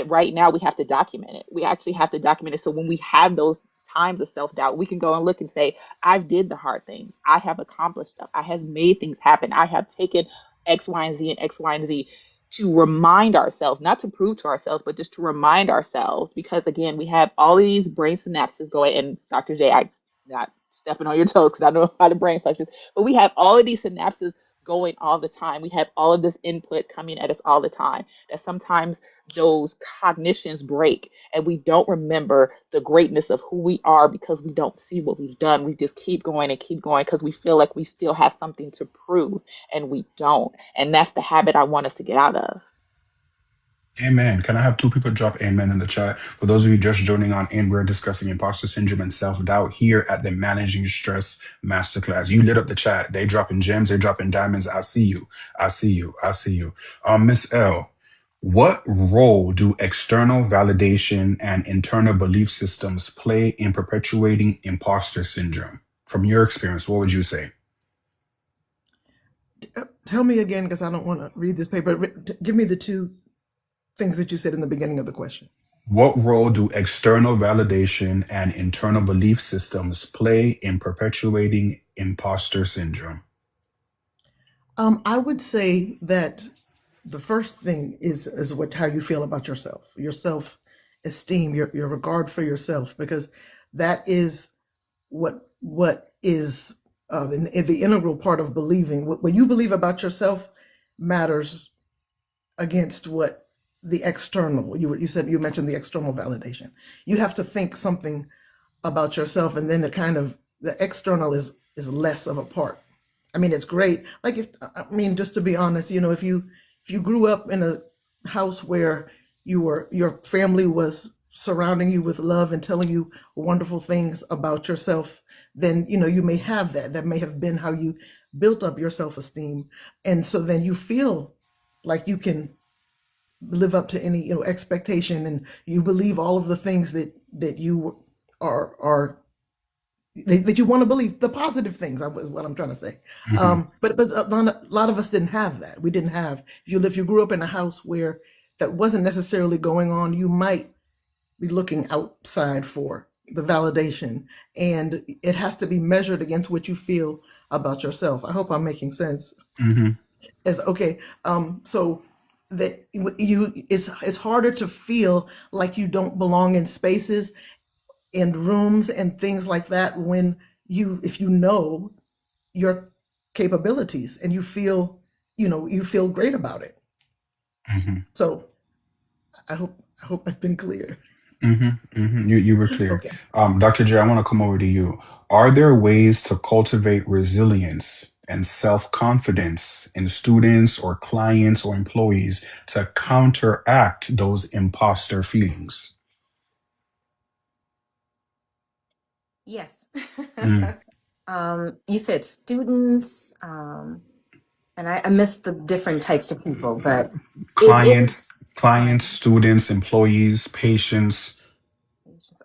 right now we have to document it. We actually have to document it. So when we have those times of self-doubt, we can go and look and say, I've did the hard things. I have accomplished stuff. I have made things happen. I have taken X, Y, and Z and X, Y, and Z to remind ourselves, not to prove to ourselves, but just to remind ourselves, because again, we have all of these brain synapses going. And Dr. J, I'm not stepping on your toes because I know how the brain functions, but we have all of these synapses going all the time. We have all of this input coming at us all the time. That sometimes those cognitions break and we don't remember the greatness of who we are because we don't see what we've done. We just keep going and keep going because we feel like we still have something to prove and we don't. And that's the habit I want us to get out of. Amen. Can I have two people drop amen in the chat? For those of you just joining on in, we're discussing imposter syndrome and self doubt here at the Managing Stress Masterclass. You lit up the chat. They dropping gems, they dropping diamonds. I see you. I see you. I see you. Miss L, what role do external validation and internal belief systems play in perpetuating imposter syndrome? From your experience, what would you say? Tell me again, because I don't want to read this paper. Give me the two things that you said in the beginning of the question. What role do external validation and internal belief systems play in perpetuating imposter syndrome? I would say that the first thing is what how you feel about yourself, your self esteem, your regard for yourself, because that is what is in the integral part of believing. What you believe about yourself matters against what the external. You mentioned the external validation. You have to think something about yourself, and then the external is less of a part. I mean, it's great. Like just to be honest, if you grew up in a house where your family was surrounding you with love and telling you wonderful things about yourself, then you may have that. That may have been how you built up your self-esteem, and so then you feel like you can live up to any expectation, and you believe all of the things that you are that you want to believe, the positive things is what I'm trying to say. Hmm. But a lot of us didn't have that. We didn't have, if you grew up in a house where that wasn't necessarily going on, you might be looking outside for the validation, and it has to be measured against what you feel about yourself. I hope I'm making sense. Hmm. As okay, so that it's harder to feel like you don't belong in spaces and rooms and things like that when if you know your capabilities and you feel great about it. Hmm. So I hope I've been clear. You were clear. Okay. Dr. J, I want to come over to you. Are there ways to cultivate resilience and self-confidence in students or clients or employees to counteract those imposter feelings? Yes. Mm. You said students, and I missed the different types of people, but it is Clients, clients. students, employees, patients.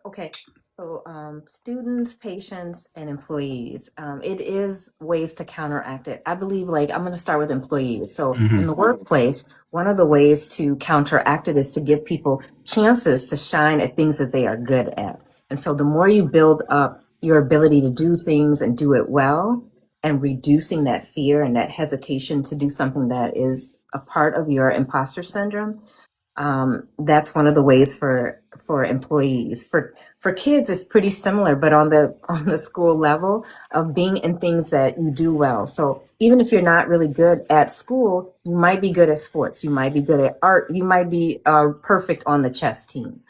Okay. So, students, patients, and employees, it is ways to counteract it. I believe, like, I'm going to start with employees. So, in Hmm. the workplace, one of the ways to counteract it is to give people chances to shine at things that they are good at. And so, the more you build up your ability to do things and do it well, and reducing that fear and that hesitation to do something that is a part of your imposter syndrome, That's one of the ways for employees. For kids, it's pretty similar, but on the school level of being in things that you do well. So even if you're not really good at school, you might be good at sports. You might be good at art. You might be perfect on the chess team.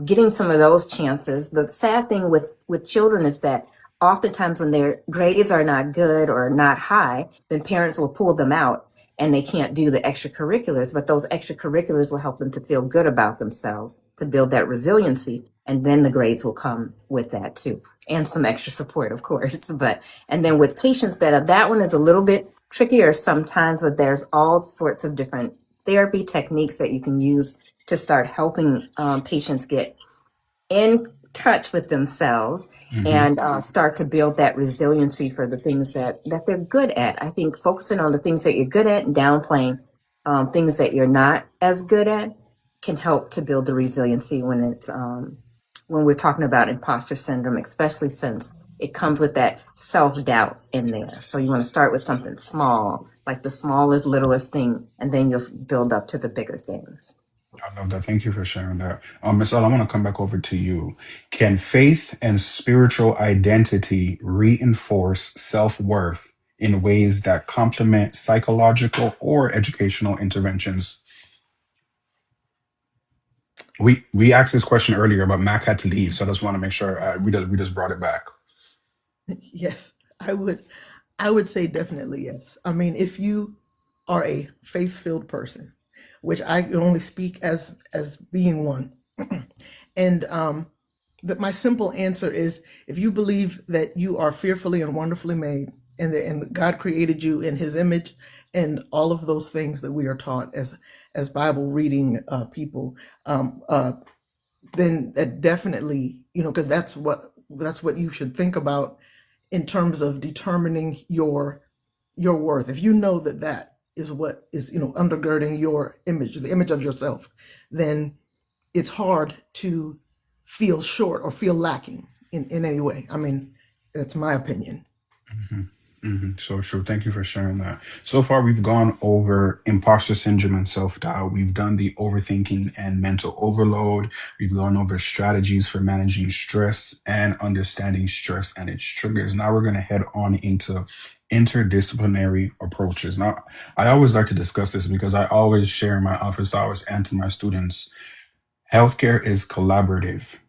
Getting some of those chances. The sad thing with children is that oftentimes when their grades are not good or not high, then parents will pull them out and they can't do the extracurriculars, but those extracurriculars will help them to feel good about themselves, to build that resiliency. And then the grades will come with that too. And some extra support, of course. And then with patients that one is a little bit trickier sometimes, but there's all sorts of different therapy techniques that you can use to start helping patients get in touch with themselves and start to build that resiliency for the things that they're good at. I think focusing on the things that you're good at and downplaying things that you're not as good at can help to build the resiliency when we're talking about imposter syndrome, especially since it comes with that self-doubt in there. So you want to start with something small, like the smallest, littlest thing, and then you'll build up to the bigger things. I love that. Thank you for sharing that. Miss L, I want to come back over to you. Can faith and spiritual identity reinforce self-worth in ways that complement psychological or educational interventions? We asked this question earlier, but Mac had to leave, so I just want to make sure we just brought it back. Yes, I would say definitely yes. I mean, if you are a faith-filled person, which I can only speak as being one, and that my simple answer is if you believe that you are fearfully and wonderfully made and God created you in his image and all of those things that we are taught as Bible reading people, then that definitely, because that's what you should think about in terms of determining your worth. If you know that that is what is undergirding your image, the image of yourself, then it's hard to feel short or feel lacking in any way. I mean, that's my opinion. So true. Thank you for sharing that. So far, we've gone over imposter syndrome and self doubt. We've done the overthinking and mental overload. We've gone over strategies for managing stress and understanding stress and its triggers. Now we're going to head on into interdisciplinary approaches. Now, I always like to discuss this because I always share in my office, I always answer my students, healthcare is collaborative.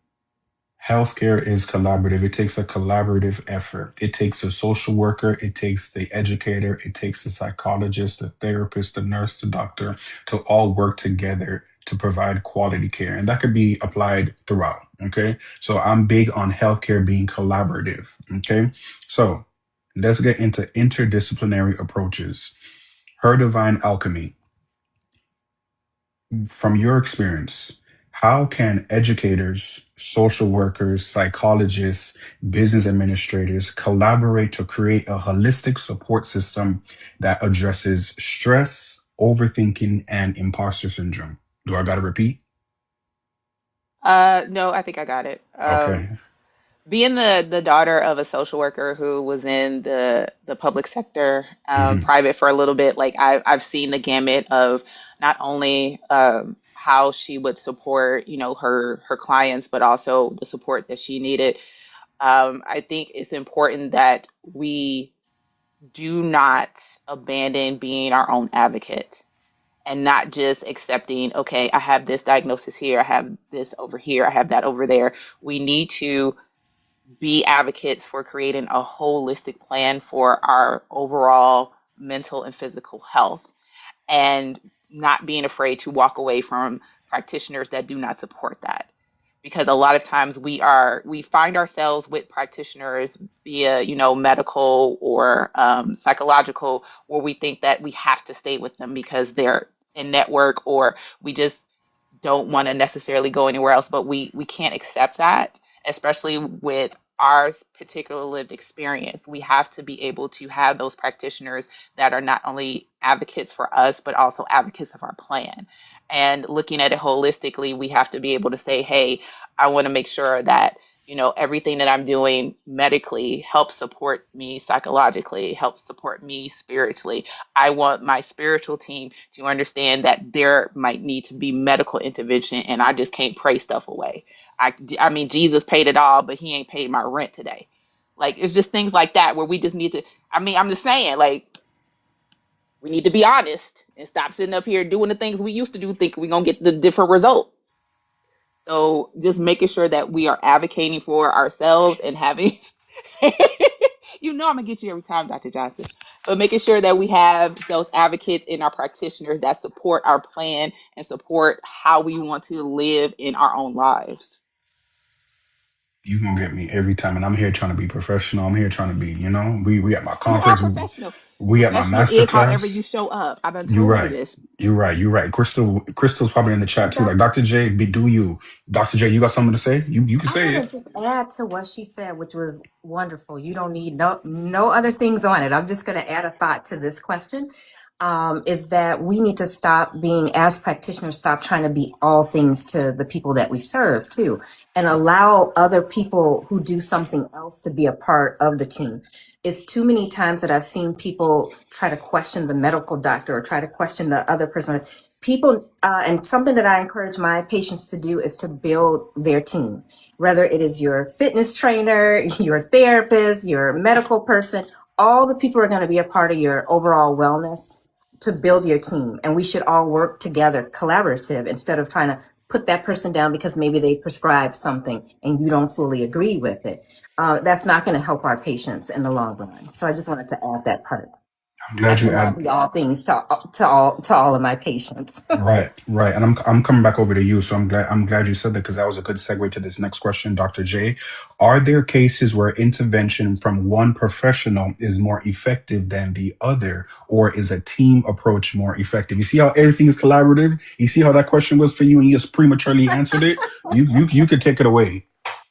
Healthcare is collaborative. It takes a collaborative effort. It takes a social worker, it takes the educator, it takes the psychologist, the therapist, the nurse, the doctor to all work together to provide quality care. And that could be applied throughout. Okay. So I'm big on healthcare being collaborative. Okay. So let's get into interdisciplinary approaches. Her divine alchemy. From your experience, how can educators, social workers, psychologists, business administrators collaborate to create a holistic support system that addresses stress, overthinking, and imposter syndrome? Do I got to repeat? No, I think I got it. Okay. Being the daughter of a social worker who was in the public sector, Hmm. private for a little bit, like I've seen the gamut of not only how she would support, her clients, but also the support that she needed. I think it's important that we do not abandon being our own advocate and not just accepting, okay, I have this diagnosis here, I have this over here, I have that over there. We need to be advocates for creating a holistic plan for our overall mental and physical health and not being afraid to walk away from practitioners that do not support that, because a lot of times we find ourselves with practitioners via medical or psychological, where we think that we have to stay with them because they're in network, or we just don't want to necessarily go anywhere else, but we can't accept that, especially with our particular lived experience. We have to be able to have those practitioners that are not only advocates for us, but also advocates of our plan. And looking at it holistically, we have to be able to say, hey, I want to make sure that, everything that I'm doing medically helps support me psychologically, helps support me spiritually. I want my spiritual team to understand that there might need to be medical intervention and I just can't pray stuff away. I mean, Jesus paid it all, but he ain't paid my rent today. Like, it's just things like that where we just need to, I mean, I'm just saying, like, we need to be honest and stop sitting up here doing the things we used to do, thinking we're going to get the different result. So just making sure that we are advocating for ourselves and having, I'm gonna get you every time, Dr. Johnson, but making sure that we have those advocates and our practitioners that support our plan and support how we want to live in our own lives. You gonna get me every time, and I'm here trying to be professional. I'm here trying to be, we at my You are conference, professional. we at my Professional is however you masterclass. show up. I've done You're told you right. this. You're right. You're right. Crystal's probably in the Hey, chat too. Like Dr. J, do you? Dr. J, you got something to say? You can I say want it. to just add to what she said, which was wonderful. You don't need no other things on it. I'm just going to add a thought to this question. Is that we need to stop being, as practitioners, stop trying to be all things to the people that we serve too, and allow other people who do something else to be a part of the team. It's too many times that I've seen people try to question the medical doctor or try to question the other person. People, and something that I encourage my patients to do is to build their team. Whether it is your fitness trainer, your therapist, your medical person, all the people are going to be a part of your overall wellness to build your team. And we should all work together, collaborative, instead of trying to put that person down because maybe they prescribed something and you don't fully agree with it. That's not going to help our patients in the long run. So I just wanted to add that part. I'm I glad you cannot add. be all things to all of my patients. Right, right. And I'm coming back over to you. So I'm glad you said that, because that was a good segue to this next question, Dr. J. Are there cases where intervention from one professional is more effective than the other, or is a team approach more effective? You see how everything is collaborative? You see how that question was for you and you just prematurely answered it? You could take it away.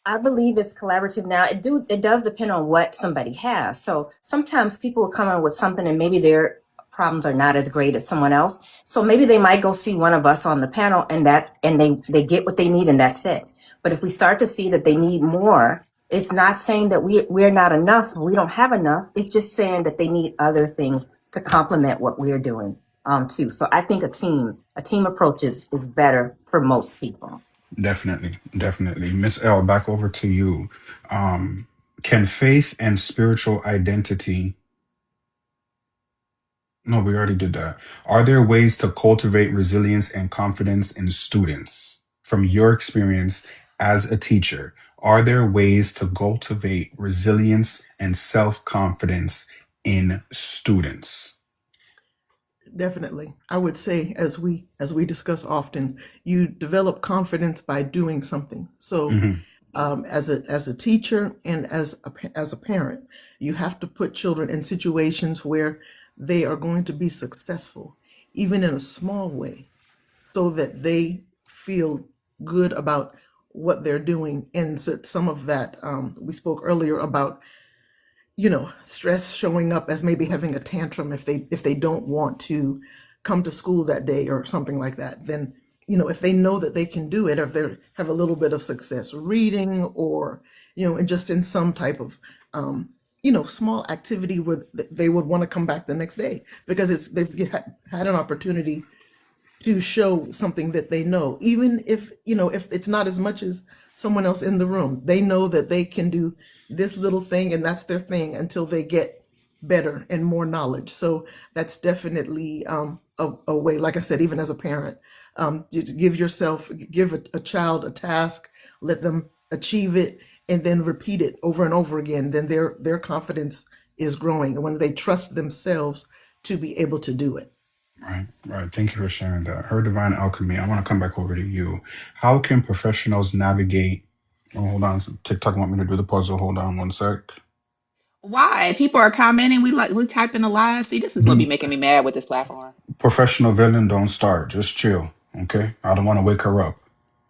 I believe it's collaborative now. It does depend on what somebody has. So sometimes people will come in with something and maybe their problems are not as great as someone else. So maybe they might go see one of us on the panel and they get what they need and that's it. But if we start to see that they need more, it's not saying that we're not enough, we don't have enough. It's just saying that they need other things to complement what we're doing too. So I think a team approach is better for most people. Definitely, definitely. Miss L, back over to you. Can faith and spiritual identity, no, we already did that. Are there ways to cultivate resilience and confidence in students? From your experience as a teacher, are there ways to cultivate resilience and self-confidence in students? Definitely. I would say, as we discuss often, you develop confidence by doing something. So Hmm. as a teacher and as a parent, you have to put children in situations where they are going to be successful, even in a small way, so that they feel good about what they're doing. And so some of that, we spoke earlier about, stress showing up as maybe having a tantrum if they don't want to come to school that day or something like that. Then, if they know that they can do it, or if they have a little bit of success reading, or and just in some type of small activity where they would want to come back the next day because they've had an opportunity to show something that they know, even if it's not as much as someone else in the room. They know that they can do this little thing and that's their thing until they get better and more knowledge. So that's definitely a way, like I said, even as a parent, to give a child a task, let them achieve it, and then repeat it over and over again. Then their confidence is growing, and when they trust themselves to be able to do it. Right, right. Thank you for sharing that. Her Divine Alchemy. I want to come back over to you. How can professionals navigate? Oh, hold on. TikTok want me to do the puzzle. Hold on one sec. Why? People are commenting. We type in the live. See, this is what be Do making me mad with this platform. professional villain, don't start. Just chill. Okay? I don't want to wake her up.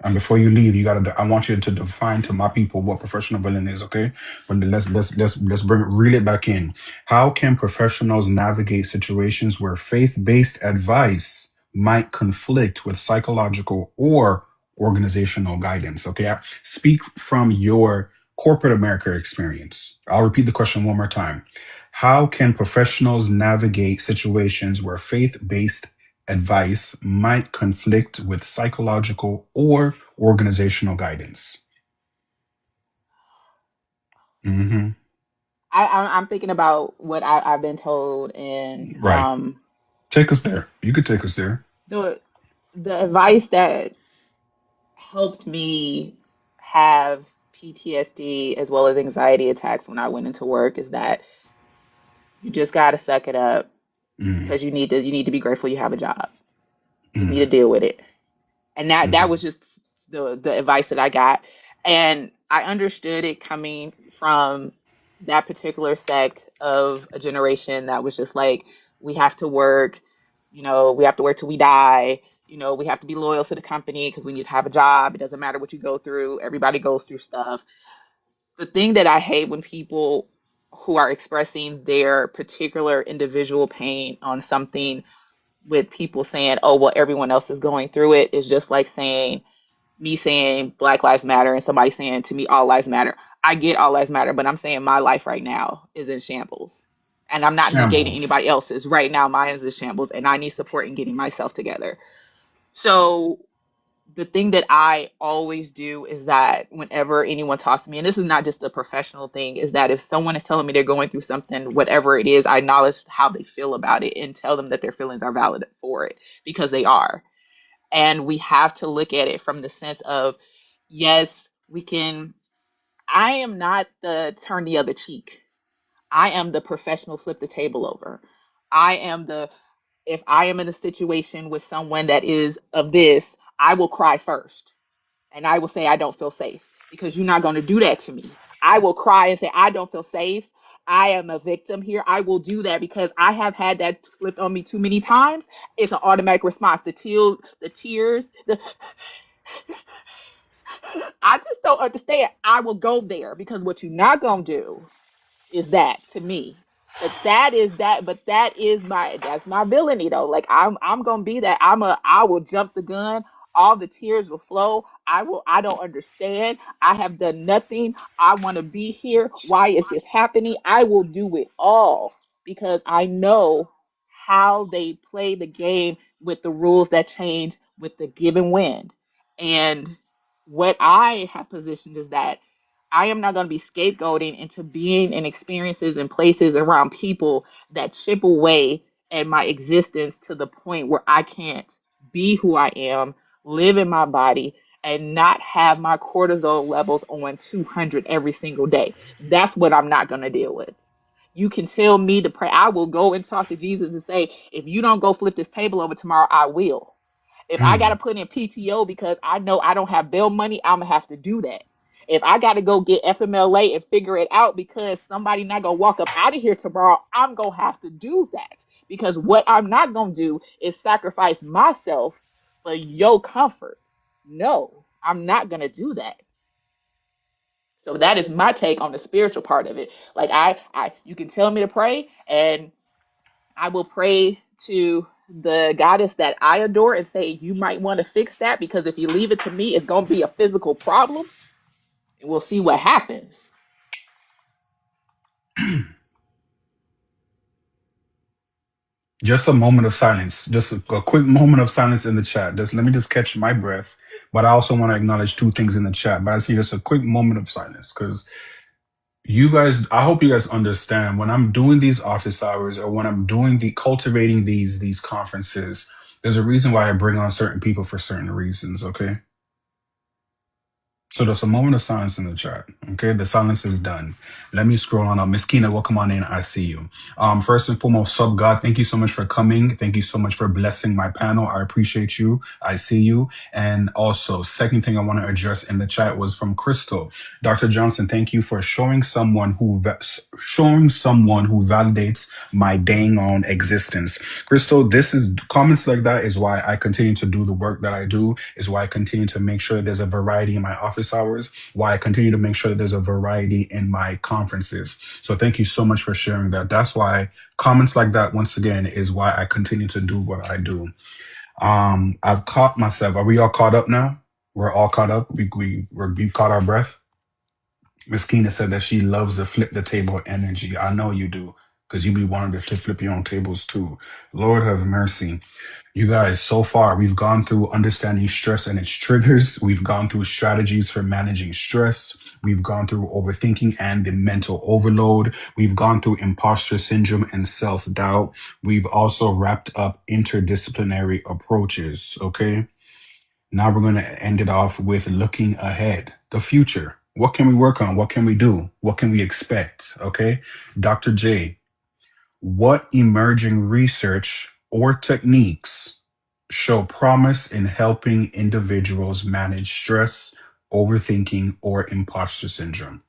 And before you leave, I want you to define to my people what professional villain is, okay? But let's reel it back in. How can professionals navigate situations where faith-based advice might conflict with psychological or organizational guidance? Okay, speak from your corporate America experience? I'll repeat the question one more time. How can professionals navigate situations where faith-based advice might conflict with psychological or organizational guidance? Hmm. I'm thinking about what I've been told, and Right. Take us there. You could take us there. the the advice that helped me have PTSD as well as anxiety attacks when I went into work is that you just got to suck it up, Mm, because you need to be grateful you have a job. You just need to mm, deal with it. And that was mhm. just the advice that I got, and I understood it coming from that particular sect of a generation that was just like, we have to work, we have to work till we die, we have to be loyal to the company because we need to have a job. It doesn't matter what you go through, everybody goes through stuff. The thing that I hate when people who are expressing their particular individual pain on something, with people saying, oh, well, everyone else is going through it, is just like saying Black Lives Matter and somebody saying to me all lives matter. I get all lives matter, but I'm saying my life right now is in shambles. And I'm not negating Shambles. anybody else's. Right now mine is in shambles, and I need support in getting myself together. So the thing that I always do is that whenever anyone talks to me, and this is not just a professional thing, is that if someone is telling me they're going through something, whatever it is, I acknowledge how they feel about it and tell them that their feelings are valid for it, because they are. And we have to look at it from the sense of, yes, we can. I am not the turn the other cheek. I am the professional flip the table over. I am the, if I am in a situation with someone that is of this, I will cry first, and I will say I don't feel safe, because you're not going to do that to me. I will cry and say I don't feel safe. I am a victim here. I will do that because I have had that flipped on me too many times. It's an automatic response. The tears, I just don't understand. I will go there, because what you're not going to do is that to me. But that is that's my villainy though. Like I'm gonna be that. I will jump the gun. All the tears will flow. I don't understand. I have done nothing. I want to be here. Why is this happening? I will do it all, because I know how they play the game with the rules that change with the given wind. And what I have positioned is that I am not going to be scapegoating into being in experiences and places around people that chip away at my existence to the point where I can't be who I am, live in my body, and not have my cortisol levels on 200 every single day. That's what I'm not going to deal with. You can tell me to pray. I will go and talk to Jesus and say, if you don't go flip this table over tomorrow, I will. If I got to Mm, put in PTO because I know I don't have bail money, I'm gonna have to do that. If I got to go get FMLA and figure it out because somebody not gonna walk up out of here tomorrow, I'm gonna have to do that, because what I'm not gonna do is sacrifice myself for your comfort. No, I'm not gonna do that. So that is my take on the spiritual part of it. Like you can tell me to pray, and I will pray to the goddess that I adore and say, you might want to fix that, because if you leave it to me, it's going to be a physical problem, and we'll see what happens. just a moment of silence. Just a quick moment of silence in the chat. Just let me just catch my breath. But I also want to acknowledge two things in the chat. But I see just a quick moment of silence because you guys, I hope you guys understand when I'm doing these office hours or when I'm doing the cultivating these conferences, there's a reason why I bring on certain people for certain reasons. Okay. So there's a moment of silence in the chat. Okay, the silence is done. Let me scroll on up. Miss Kina, welcome on in. I see you. First and foremost, sub God, thank you so much for coming. Thank you so much for blessing my panel. I appreciate you. I see you. And also, second thing I want to address in the chat was from Crystal. Dr. Johnson, thank you for showing someone who validates my dang on existence. Crystal, this is comments like that is why I continue to do the work that I do, is why I continue to make sure there's a variety in my office hours, why I continue to make sure that there's a variety in my conferences. So thank you so much for sharing that. That's why comments like that, once again, is why I continue to do what I do. I've caught myself. Are we all caught up now? We're all caught up. We caught our breath. Miss Keena said that she loves the flip the table energy. I know you do, because you be wanting to flip your own tables too. Lord have mercy. You guys, so far, we've gone through understanding stress and its triggers. We've gone through strategies for managing stress. We've gone through overthinking and the mental overload. We've gone through imposter syndrome and self doubt. We've also wrapped up interdisciplinary approaches. Okay. Now we're going to end it off with looking ahead, the future. What can we work on? What can we do? What can we expect? Okay. Dr. J, what emerging research or techniques show promise in helping individuals manage stress, overthinking, or imposter syndrome?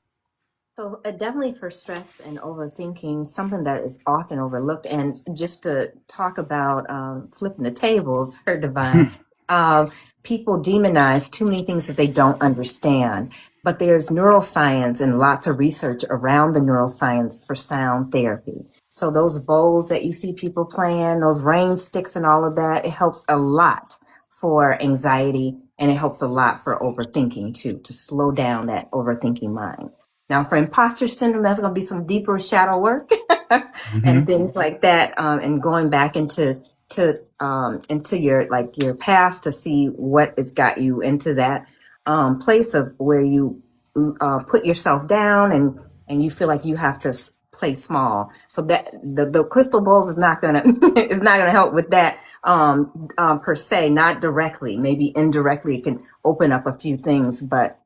So definitely for stress and overthinking, something that is often overlooked. And just to talk about flipping the tables, her divine, people demonize too many things that they don't understand. But there's neuroscience and lots of research around the neuroscience for sound therapy. So those bowls that you see people playing, those rain sticks and all of that, it helps a lot for anxiety, and it helps a lot for overthinking too, to slow down that overthinking mind. Now, for imposter syndrome, that's going to be some deeper shadow work and Hmm. things like that, and going back into your past to see what has got you into that place of where you put yourself down and you feel like you have to play small. So that the crystal balls is not gonna is not gonna help with that per se, not directly. Maybe indirectly, it can open up a few things, but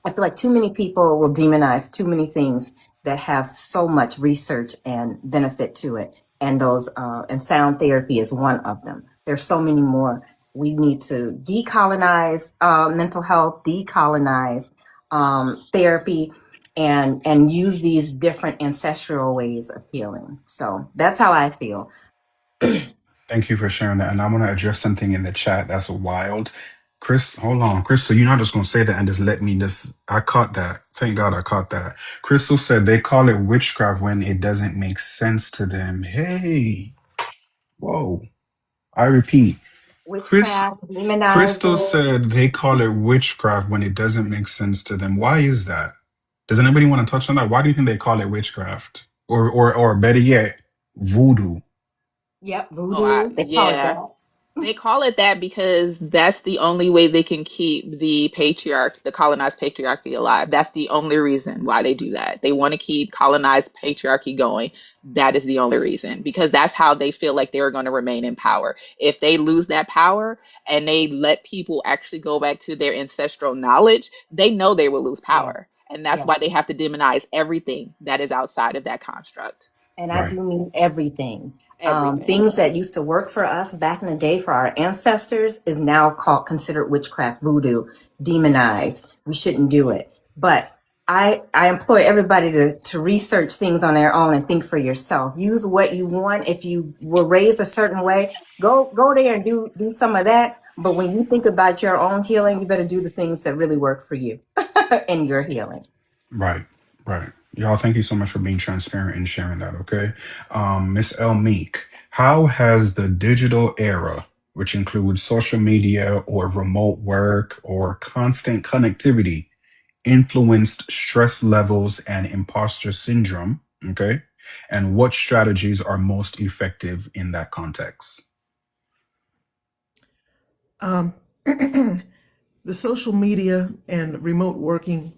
I feel like too many people will demonize too many things that have so much research and benefit to it. And those and sound therapy is one of them. There's so many more. We need to decolonize mental health, decolonize therapy, and use these different ancestral ways of healing. So that's how I feel. Thank you for sharing that. And I want to address something in the chat that's wild. Chris, hold on. Crystal, you're not just going to say that and just let me just. I caught that. Thank God I caught that. Crystal said they call it witchcraft when it doesn't make sense to them. Hey, whoa. I repeat, Chris, Witchcraft, Crystal demonizing. said they call it witchcraft when it doesn't make sense to them. Why is that? Does anybody want to touch on that? Why do you think they call it witchcraft? Or better yet, voodoo? Yep, Oh, I, voodoo. They call it yeah. that. They call it that because that's the only way they can keep the colonized patriarchy alive. That's the only reason why they do that. They want to keep colonized patriarchy going. That is the only reason, because that's how they feel like they're going to remain in power. If they lose that power and they let people actually go back to their ancestral knowledge, they know they will lose Yeah. power. And that's Yes. why they have to demonize everything that is outside of that construct. And I Right. do mean everything. Everything. Things that used to work for us back in the day for our ancestors is now called considered witchcraft, voodoo, demonized. We shouldn't do it. But I implore everybody to research things on their own and think for yourself. Use what you want. If you were raised a certain way, go there and do some of that. But when you think about your own healing, you better do the things that really work for you in your healing. Right, right. Y'all, thank you so much for being transparent and sharing that, okay? Miss El Meek, how has the digital era, which includes social media or remote work or constant connectivity, influenced stress levels and imposter syndrome, okay? And what strategies are most effective in that context? Um, the social media and remote working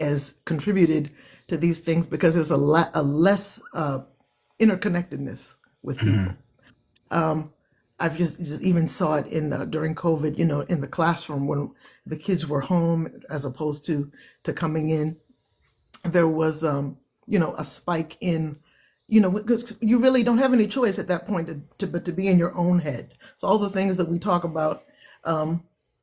has contributed to these things because there's a less interconnectedness with Mhm. people. I've just even saw it in during COVID, in the classroom when the kids were home as opposed to coming in. There was a spike in, because you really don't have any choice at that point but to be in your own head. So all the things that we talk about,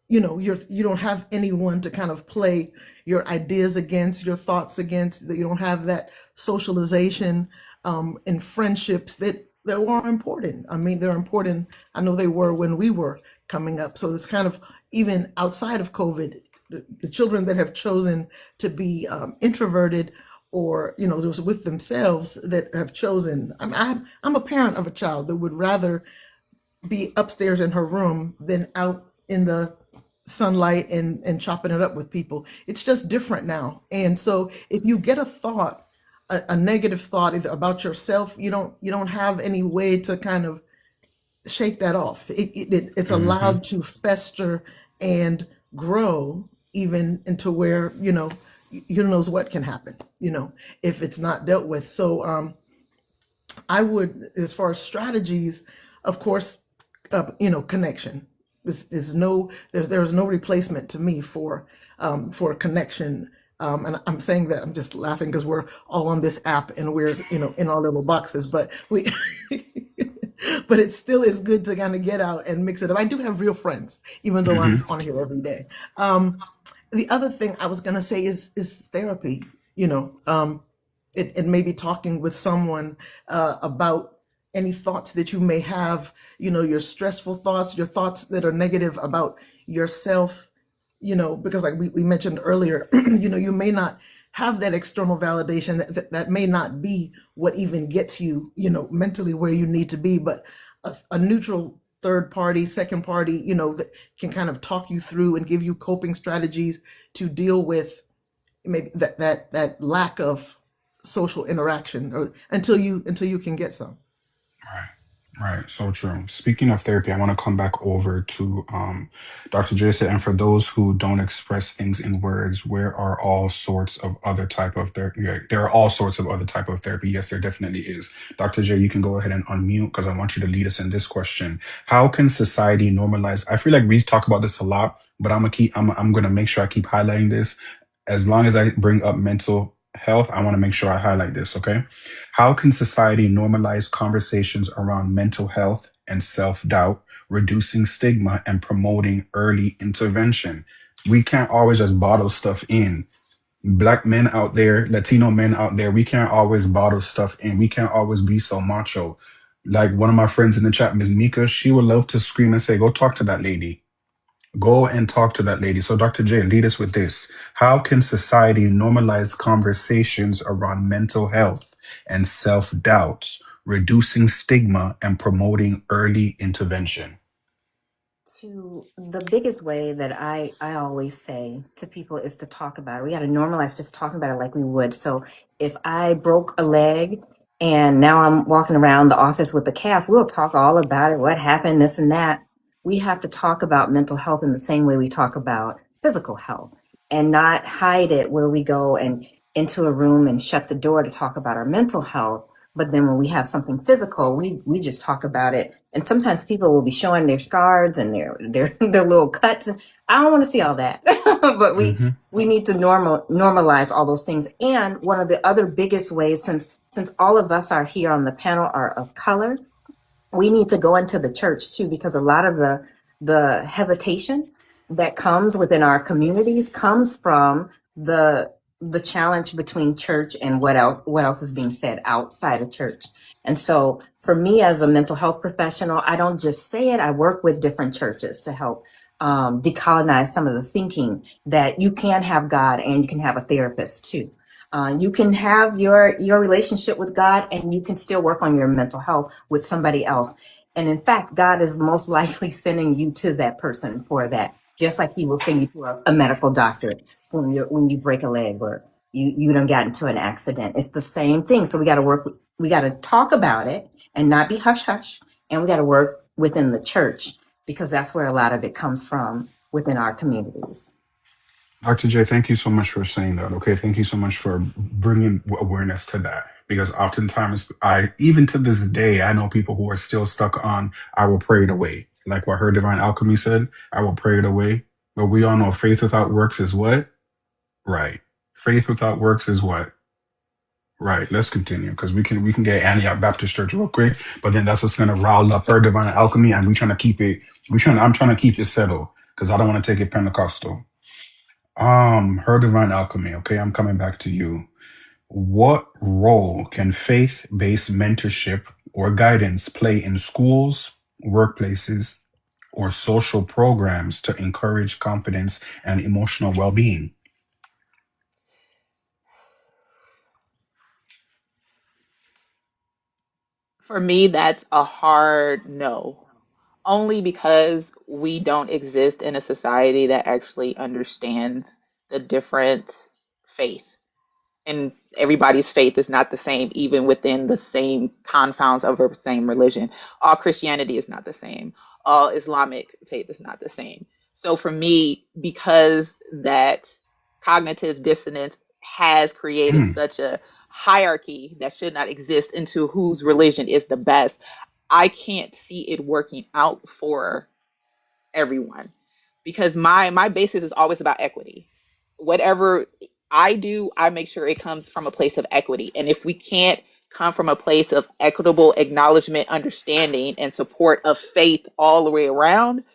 you don't have anyone to kind of play your ideas against, your thoughts against, that you don't have that socialization and friendships that were important. I mean, they're important. I know they were when we were coming up. So it's kind of, even outside of COVID, the children that have chosen to be introverted, or just with themselves, that have chosen. I'm a parent of a child that would rather be upstairs in her room than out in the sunlight and chopping it up with people. It's just different now. And so if you get a thought, a negative thought either about yourself, you don't have any way to kind of shake that off. It's Hmm. allowed to fester and grow even into where, you knows what can happen, if it's not dealt with. So I would, as far as strategies, of course, connection is no, there's no replacement to me for connection. And I'm saying that I'm just laughing because we're all on this app and we're, in our little boxes, but but it still is good to kind of get out and mix it up. I do have real friends, even though I'm Hmm. on here every day. The other thing I was gonna say is therapy. It may be talking with someone about any thoughts that you may have, your stressful thoughts, your thoughts that are negative about yourself, because like we mentioned earlier, you may not have that external validation that may not be what even gets you, mentally where you need to be, but a neutral third party, second party, that can kind of talk you through and give you coping strategies to deal with maybe that lack of social interaction or until you can get some. Right. Right. So true. Speaking of therapy, I want to come back over to Dr. Jason. And for those who don't express things in words, where are all sorts of other type of therapy? Yeah, there are all sorts of other type of therapy. Yes, there definitely is. Dr. J, you can go ahead and unmute because I want you to lead us in this question. How can society normalize? I feel like we talk about this a lot, but I'm gonna make sure I keep highlighting this. As long as I bring up mental health, I want to make sure I highlight this, okay? How can society normalize conversations around mental health and self doubt, reducing stigma and promoting early intervention? We can't always just bottle stuff in. Black men out there, Latino men out there, we can't always bottle stuff in. We can't always be so macho. Like one of my friends in the chat, Ms. Mika, she would love to scream and say, go talk to that lady. Go and talk to that lady. So, Dr. J, lead us with this. How can society normalize conversations around mental health and self doubt, reducing stigma and promoting early intervention? To the biggest way that I always say to people is to talk about it. We got to normalize just talking about it like we would. So if I broke a leg and now I'm walking around the office with the cast, we'll talk all about it, what happened, this and that. We have to talk about mental health in the same way we talk about physical health and not hide it where we go and into a room and shut the door to talk about our mental health. But then when we have something physical, we just talk about it. And sometimes people will be showing their scars and their little cuts. I don't want to see all that. But Hmm. we need to normalize all those things. And one of the other biggest ways, since all of us are here on the panel are of color, we need to go into the church too, because a lot of the hesitation that comes within our communities comes from the challenge between church and what else is being said outside of church. And so for me as a mental health professional, I don't just say it, I work with different churches to help decolonize some of the thinking that you can have God and you can have a therapist too. You can have your relationship with God, and you can still work on your mental health with somebody else. And in fact, God is most likely sending you to that person for that, just like He will send you to a medical doctor when you break a leg or you done got into an accident. It's the same thing. So we got to work. We got to talk about it and not be hush hush. And we got to work within the church because that's where a lot of it comes from within our communities. Dr. J, thank you so much for saying that. Okay. Thank you so much for bringing awareness to that. Because oftentimes, even to this day, I know people who are still stuck on, I will pray it away. Like what her divine alchemy said, I will pray it away. But we all know faith without works is what? Right. Faith without works is what? Right. Let's continue because we can get Antioch Baptist Church real quick, but then that's what's gonna rile up her divine alchemy, and we trying to keep it. I'm trying to keep it settled because I don't want to take it Pentecostal. Her divine alchemy. Okay, I'm coming back to you. What role can faith-based mentorship or guidance play in schools, workplaces, or social programs to encourage confidence and emotional well-being? For me, that's a hard no. only because we don't exist in a society that actually understands the different faith. And everybody's faith is not the same, even within the same confines of the same religion. All Christianity is not the same. All Islamic faith is not the same. So for me, because that cognitive dissonance has created such a hierarchy that should not exist into whose religion is the best, I can't see it working out for everyone because my basis is always about equity. Whatever I do, I make sure it comes from a place of equity. And if we can't come from a place of equitable acknowledgement, understanding, and support of faith all the way around,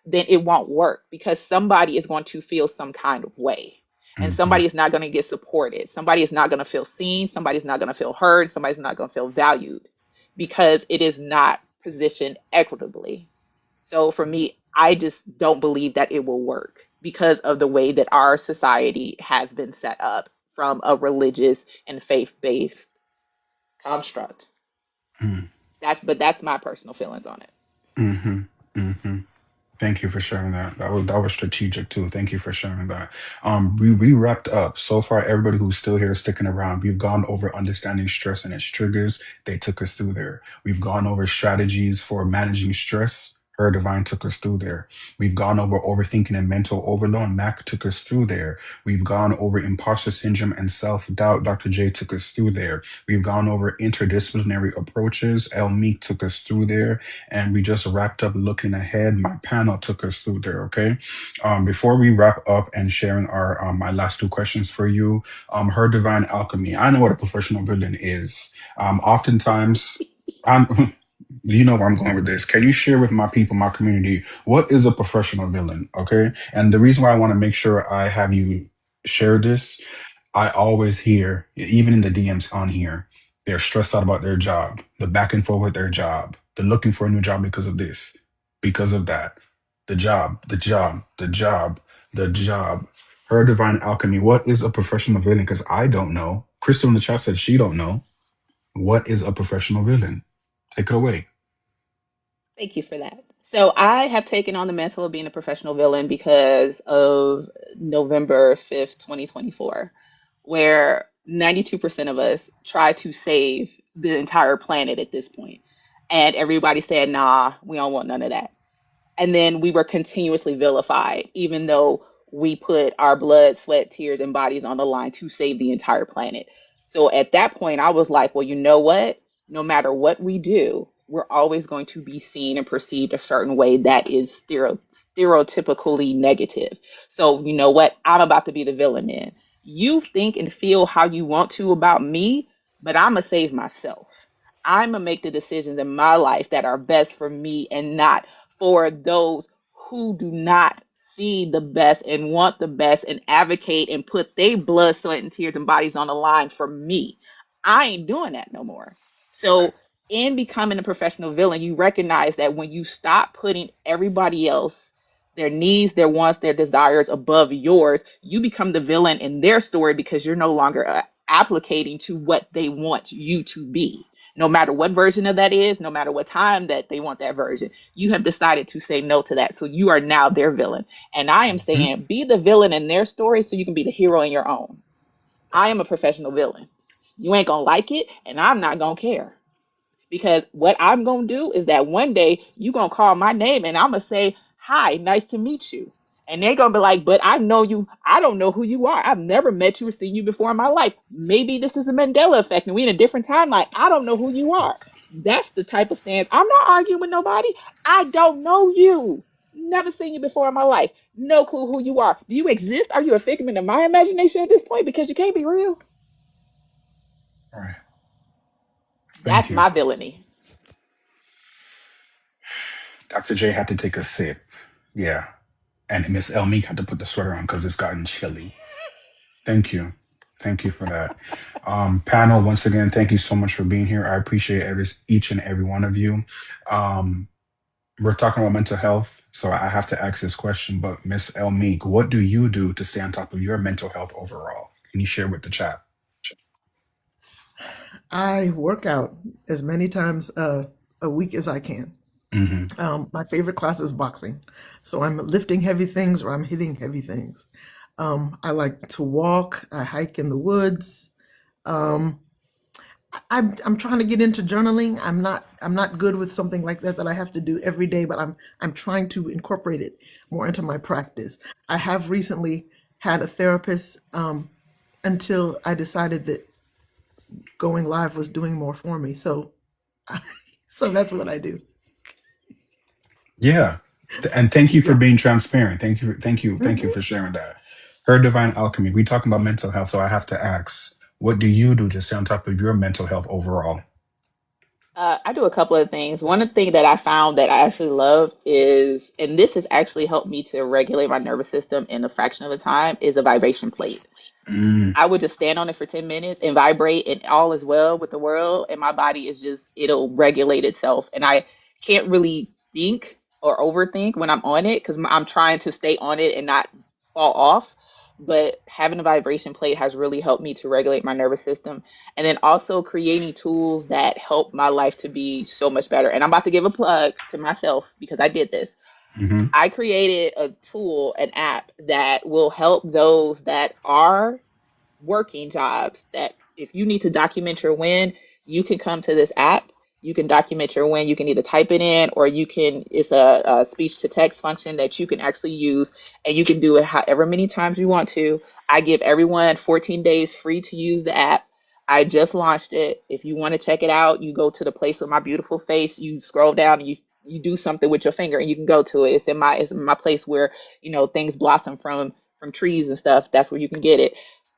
then it won't work because somebody is going to feel some kind of way. And Mm-hmm. somebody is not going to get supported. Somebody is not going to feel seen. Somebody's not going to feel heard. Somebody's not going to feel valued because it is not positioned equitably. So for me, I just don't believe that it will work because of the way that our society has been set up from a religious and faith-based construct. That's my personal feelings on it. Mm-hmm. Mm-hmm. Thank you for sharing that. That was strategic too. Thank you for sharing that. We wrapped up. So far, everybody who's still here sticking around, we've gone over understanding stress and its triggers. They took us through there. We've gone over strategies for managing stress. Her Divine took us through there. We've gone over overthinking and mental overload. Mac took us through there. We've gone over imposter syndrome and self-doubt. Dr. J took us through there. We've gone over interdisciplinary approaches. El Meek took us through there. And we just wrapped up looking ahead. My panel took us through there. Okay. Before we wrap up and sharing our my last two questions for you, her divine alchemy. I know what a professional villain is. Oftentimes, I'm. You know where I'm going with this. Can you share with my people, my community, what is a professional villain? Okay. And the reason why I want to make sure I have you share this, I always hear, even in the DMs on here, they're stressed out about their job, the back and forth with their job, they're looking for a new job because of this, because of that, the job, the job, the job, the job. Her divine alchemy. What is a professional villain? Because I don't know. Crystal in the chat said she don't know. What is a professional villain? Take it away. Thank you for that. So I have taken on the mantle of being a professional villain because of November 5th, 2024, where 92% of us try to save the entire planet at this point. And everybody said, nah, we don't want none of that. And then we were continuously vilified, even though we put our blood, sweat, tears, and bodies on the line to save the entire planet. So at that point, I was like, well, you know what? No matter what we do, we're always going to be seen and perceived a certain way that is stereotypically negative. So, you know what? I'm about to be the villain then. You think and feel how you want to about me, but I'm going to save myself. I'm going to make the decisions in my life that are best for me and not for those who do not see the best and want the best and advocate and put their blood, sweat, and tears and bodies on the line for me. I ain't doing that no more. So, in becoming a professional villain, you recognize that when you stop putting everybody else, their needs, their wants, their desires above yours, you become the villain in their story because you're no longer applicating to what they want you to be. No matter what version of that is, no matter what time that they want that version, you have decided to say no to that. So you are now their villain. And I am Mhm. saying be the villain in their story so you can be the hero in your own. I am a professional villain. You ain't gonna like it, and I'm not gonna care. Because what I'm gonna do is that one day you gonna call my name and I'm gonna say, "Hi, nice to meet you." And they're gonna be like, "But I know you, I don't know who you are. I've never met you or seen you before in my life. Maybe this is a Mandela effect and we in a different timeline. I don't know who you are." That's the type of stance. I'm not arguing with nobody. I don't know you. Never seen you before in my life. No clue who you are. Do you exist? Are you a figment of my imagination at this point? Because you can't be real. All right. Thank That's you. my villainy. Dr. J had to take a sip. Yeah. And Miss Elmeek had to put the sweater on because it's gotten chilly. Thank you. Thank you for that. Panel, once again, thank you so much for being here. I appreciate each and every one of you. Um, we're talking about mental health, so I have to ask this question. But Miss Elmeek, what do you do to stay on top of your mental health overall? Can you share with the chat? I work out as many times a week as I can. Hmm. My favorite class is boxing. So I'm lifting heavy things or I'm hitting heavy things. I like to walk, I hike in the woods. Um, I'm trying to get into journaling. I'm not good with something like that I have to do every day, but I'm trying to incorporate it more into my practice. I have recently had a therapist until I decided that going live was doing more for me. So so that's what I do. Yeah. And thank you for Yeah. being transparent. Thank you Mhm. for sharing that. Her Divine Alchemy. We talking about mental health, so I have to ask, what do you do to stay on top of your mental health overall? I do a couple of things. One thing that I found that I actually love is, and this has actually helped me to regulate my nervous system in a fraction of a time, is a vibration plate. Mm, I would just stand on it for 10 minutes and vibrate, and all is well with the world. And my body is just, it'll regulate itself. And I can't really think or overthink when I'm on it because I'm trying to stay on it and not fall off. But having a vibration plate has really helped me to regulate my nervous system. And then also creating tools that help my life to be so much better. And I'm about to give a plug to myself because I did this. hmm. I created a tool, an app that will help those that are working jobs that if you need to document your win, you can come to this app. You can document your win. You can either type it in or you can, it's a speech to text function that you can actually use and you can do it however many times you want to. I give everyone 14 days free to use the app. I just launched it. If you want to check it out, you go to the place with my beautiful face, you scroll down and you do something with your finger and you can go to it. It's in my place where, things blossom from trees and stuff. That's where you can get it.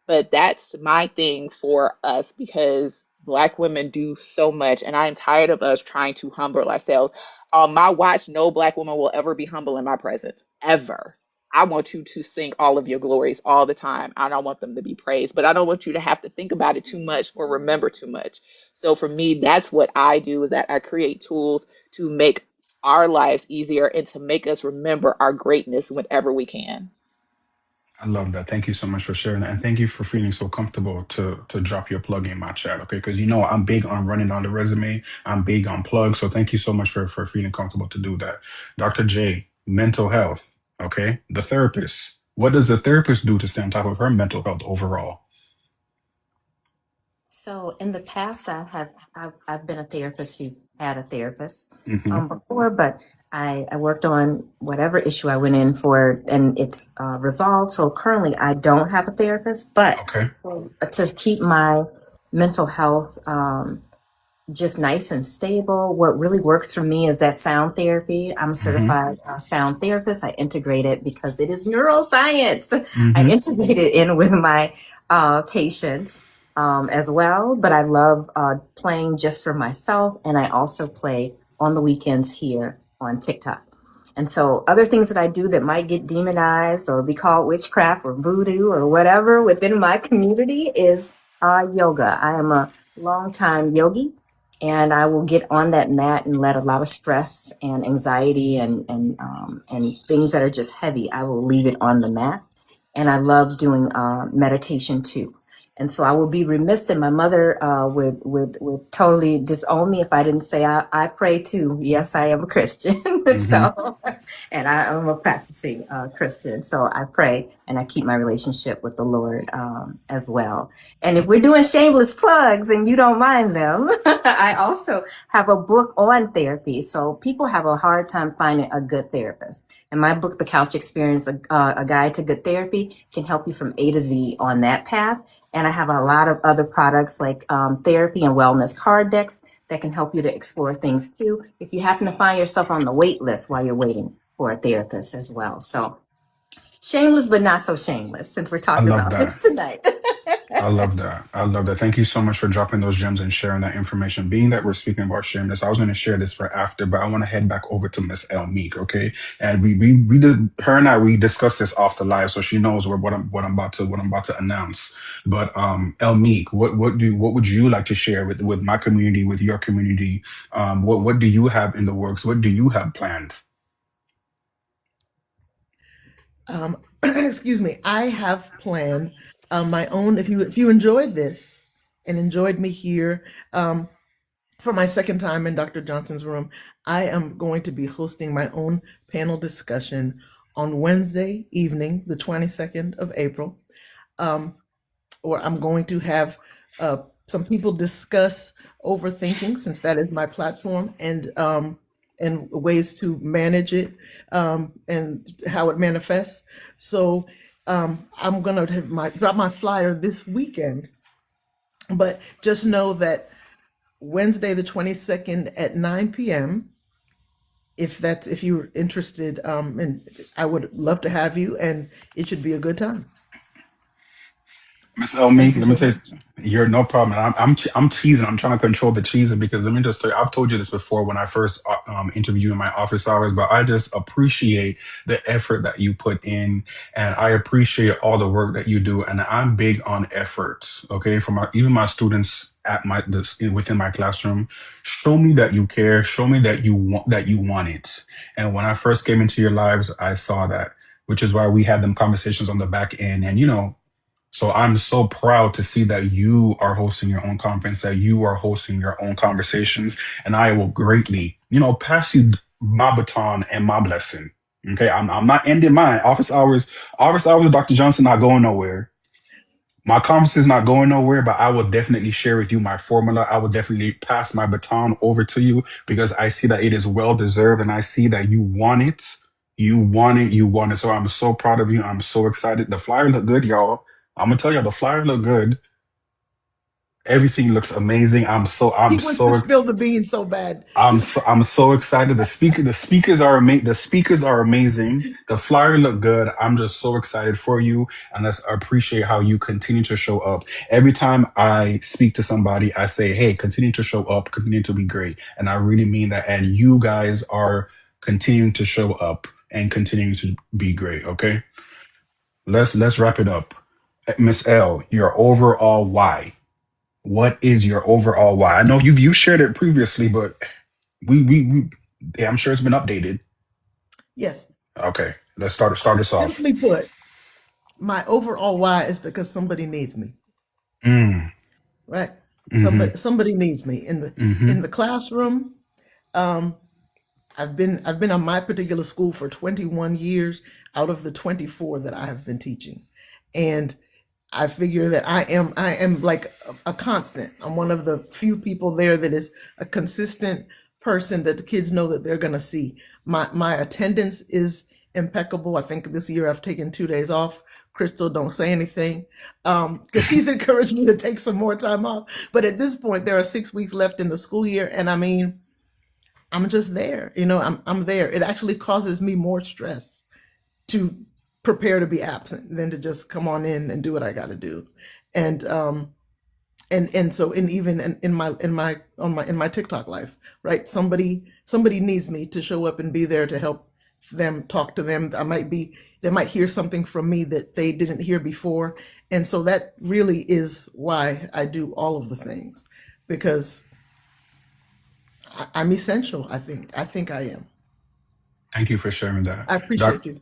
But that's my thing for us because Black women do so much, and I am tired of us trying to humble ourselves. On my watch, no Black woman will ever be humble in my presence, ever. I want you to sing all of your glories all the time. I don't want them to be praised, but I don't want you to have to think about it too much or remember too much. So for me, that's what I do is that I create tools to make our lives easier and to make us remember our greatness whenever we can. I love that. Thank you so much for sharing that, and thank you for feeling so comfortable to drop your plug in my chat. Okay, because I'm big on running on the resume. I'm big on plugs. So thank you so much for feeling comfortable to do that. Dr. J, mental health. Okay, the therapist. What does the therapist do to stay on top of her mental health overall? So in the past, I've been a therapist. You've had a therapist Hmm. before, but I worked on whatever issue I went in for, and it's resolved. So currently, I don't have a therapist, but Okay. to keep my mental health just nice and stable. What really works for me is that sound therapy. I'm a Hmm. certified sound therapist. I integrate it because it is neuroscience. I Hmm. integrate it in with my patients as well. But I love playing just for myself, and I also play on the weekends here on TikTok. And so, other things that I do that might get demonized or be called witchcraft or voodoo or whatever within my community is yoga. I am a longtime yogi, and I will get on that mat and let a lot of stress and anxiety and things that are just heavy. I will leave it on the mat, and I love doing meditation too. And so I will be remiss, and my mother would totally disown me if I didn't say I pray too. Yes, I am a Christian, Hmm. so and I am a practicing Christian. So I pray and I keep my relationship with the Lord as well. And if we're doing shameless plugs and you don't mind them, I also have a book on therapy. So people have a hard time finding a good therapist. And my book, The Couch Experience, a Guide to Good Therapy, can help you from A to Z on that path. And I have a lot of other products like therapy and wellness card decks that can help you to explore things too. If you happen to find yourself on the wait list while you're waiting for a therapist as well. So shameless, but not so shameless since we're I talking love about that. this tonight. I love that. I love that. Thank you so much for dropping those gems and sharing that information. Being that we're speaking about sharing this, I was going to share this for after, but I want to head back over to Miss El Meek, okay? And we did her and I we discussed this off the live, so she knows what I'm about to announce. But El Meek, what would you like to share with my community, with your community? What do you have in the works? What do you have planned? Excuse me. I have planned my own. If you enjoyed this and enjoyed me here, for my second time in Dr. Johnson's room, I am going to be hosting my own panel discussion on Wednesday evening, the 22nd of April, where I'm going to have some people discuss overthinking, since that is my platform, and ways to manage it, and how it manifests. So I'm going to drop my flyer this weekend, but just know that Wednesday the 22nd at 9 p.m. If you're interested, and I would love to have you, and it should be a good time. Miss Thank Elmi, you let me so tell you, much. you're no problem. I'm cheesing. I'm trying to control the cheesing because let me just tell you, I've told you this before when I first interviewed in my office hours, but I just appreciate the effort that you put in, and I appreciate all the work that you do. And I'm big on effort. Okay, for my even my students at within my classroom, show me that you care. Show me that you want it. And when I first came into your lives, I saw that, which is why we had them conversations on the back end, and so I'm so proud to see that you are hosting your own conference, that you are hosting your own conversations, and I will greatly, pass you my baton and my blessing. Okay, I'm not ending mine. Office hours with Dr. Johnson not going nowhere. My conference is not going nowhere, but I will definitely share with you my formula. I will definitely pass my baton over to you because I see that it is well deserved and I see that you want it. You want it. You want it. So I'm so proud of you. I'm so excited. The flyer look good, y'all. I'm gonna tell you, the flyer look good. Everything looks amazing. He wants to spill the beans so bad. I'm so excited. The speakers are amazing. The flyer look good. I'm just so excited for you, and I appreciate how you continue to show up. Every time I speak to somebody, I say, "Hey, continue to show up, continue to be great," and I really mean that. And you guys are continuing to show up and continuing to be great. Okay, let's wrap it up. Miss L, your overall why. What is your overall why? I know you shared it previously, but we yeah, I'm sure it's been updated. Yes. Okay, let's start us off. Simply put, my overall why is because somebody needs me. Mm, Right? mm-hmm, Somebody needs me mm-hmm. in the classroom. Um, I've been on my particular school for 21 years out of the 24 that I have been teaching. And I figure that I am like a constant. I'm one of the few people there that is a consistent person that the kids know that they're going to see. My attendance is impeccable. I think this year I've taken 2 days off. Crystal, don't say anything, because she's encouraged me to take some more time off. But at this point, there are 6 weeks left in the school year, and I mean, I'm just there. I'm there. It actually causes me more stress to prepare to be absent than to just come on in and do what I got to do. And so even in my TikTok life, right? Somebody needs me to show up and be there to help them, talk to them. They might hear something from me that they didn't hear before. And so that really is why I do all of the things, because I'm essential. I think I am. Thank you for sharing that, I appreciate you.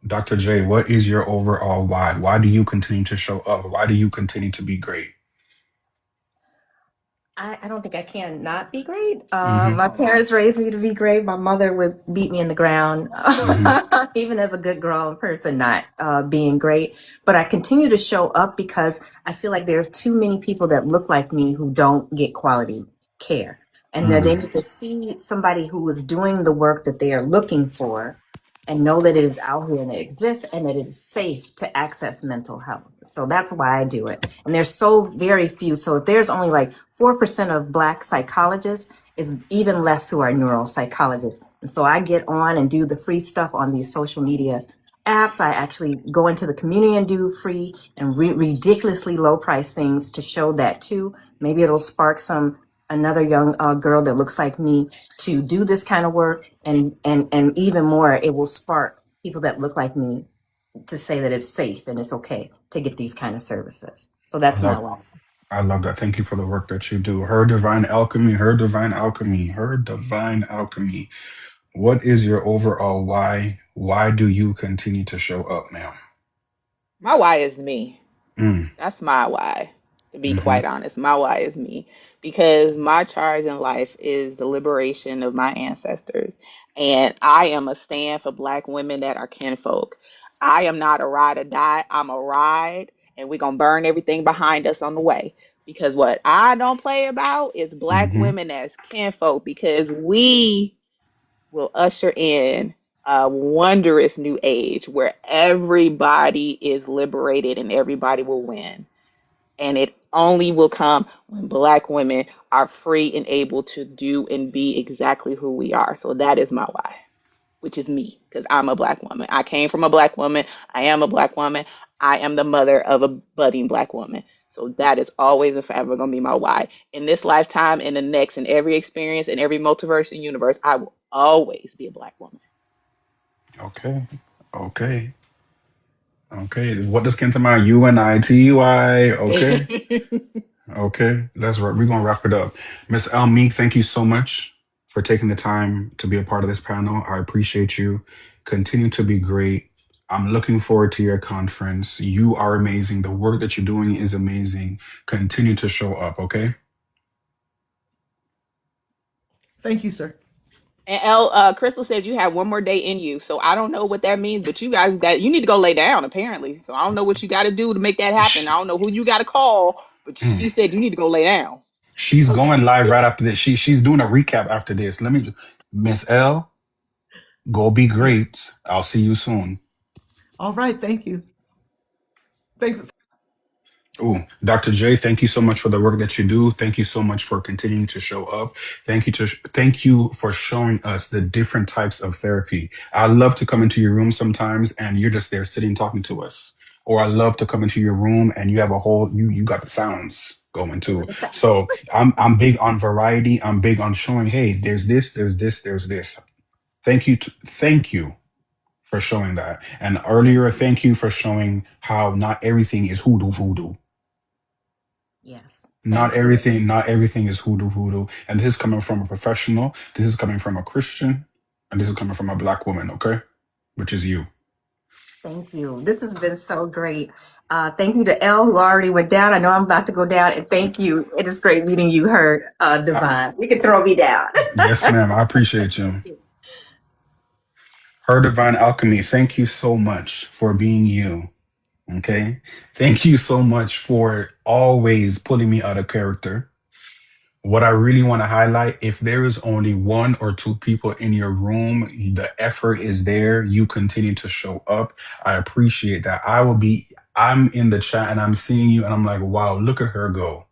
Dr. J. What is your overall why? Why do you continue to show up? Why do you continue to be great? I don't think I can not be great. Mm-hmm, My parents raised me to be great. My mother would beat me in the ground, mm-hmm. even as a good grown person, not being great. But I continue to show up because I feel like there are too many people that look like me who don't get quality care. And that they Mm. need to see somebody who is doing the work that they are looking for and know that it is out here and it exists and that it is safe to access mental health. So that's why I do it. And there's so very few. So if there's only like 4% of Black psychologists, it's even less who are neuropsychologists. And so I get on and do the free stuff on these social media apps. I actually go into the community and do free and ridiculously low price things to show that too. Maybe it'll spark another young girl that looks like me to do this kind of work, and even more, it will spark people that look like me to say that it's safe and it's okay to get these kind of services. So I that's my love why. I love that. Thank you for the work that you do. Her divine alchemy, her divine alchemy, her divine alchemy. What is your overall why? Why do you continue to show up, ma'am? My why is me. Mm, That's my why. To be Hmm. quite honest, my why is me, because my charge in life is the liberation of my ancestors. And I am a stand for Black women that are kinfolk. I am not a ride or die. I'm a ride, and we're going to burn everything behind us on the way. Because what I don't play about is Black Hmm. women as kinfolk, because we will usher in a wondrous new age where everybody is liberated and everybody will win. And it only will come when Black women are free and able to do and be exactly who we are. So that is my why, which is me, because I'm a Black woman. I came from a Black woman. I am a Black woman. I am the mother of a budding Black woman. So that is always and forever going to be my why. In this lifetime, in the next, in every experience, in every multiverse and universe, I will always be a Black woman. Okay. Okay. Okay. What does come to mind? UNITY. Okay. Okay. We're gonna wrap it up. Miss Elmi, thank you so much for taking the time to be a part of this panel. I appreciate you. Continue to be great. I'm looking forward to your conference. You are amazing. The work that you're doing is amazing. Continue to show up, okay? Thank you, sir. And Crystal said you have one more day in you. So I don't know what that means, but you need to go lay down apparently. So I don't know what you got to do to make that happen. I Sh- don't know who you got to call, but she said you need to go lay down. She's Okay. going live right after this. She's doing a recap after this. Miss L, go be Yeah. great. I'll see you soon. All right. Thank you. Thanks. Oh, Dr. J, thank you so much for the work that you do. Thank you so much for continuing to show up. Thank you for showing us the different types of therapy. I love to come into your room sometimes and you're just there sitting talking to us. Or I love to come into your room and you have you got the sounds going too. So I'm big on variety. I'm big on showing, hey, there's this, there's this, there's this. Thank you for showing that. And Thank earlier, you. thank you for showing how not everything is hoodoo voodoo. Yes. Thank you. Not everything is hoodoo voodoo. And this is coming from a professional. This is coming from a Christian. And this is coming from a Black woman, okay? Which is you. Thank you. This has been so great. Thank you to Elle who already went down. I know I'm about to go down. And thank you. It is great meeting you, her I, Divine. You can throw me down. yes, ma'am. I appreciate you. Her Divine Alchemy, thank you so much for being you. Okay? Thank you so much for always putting me out of character. What I really want to highlight, if there is only one or two people in your room, the effort is there. You continue to show up. I appreciate that. I'm in the chat and I'm seeing you and I'm like, wow, look at her go.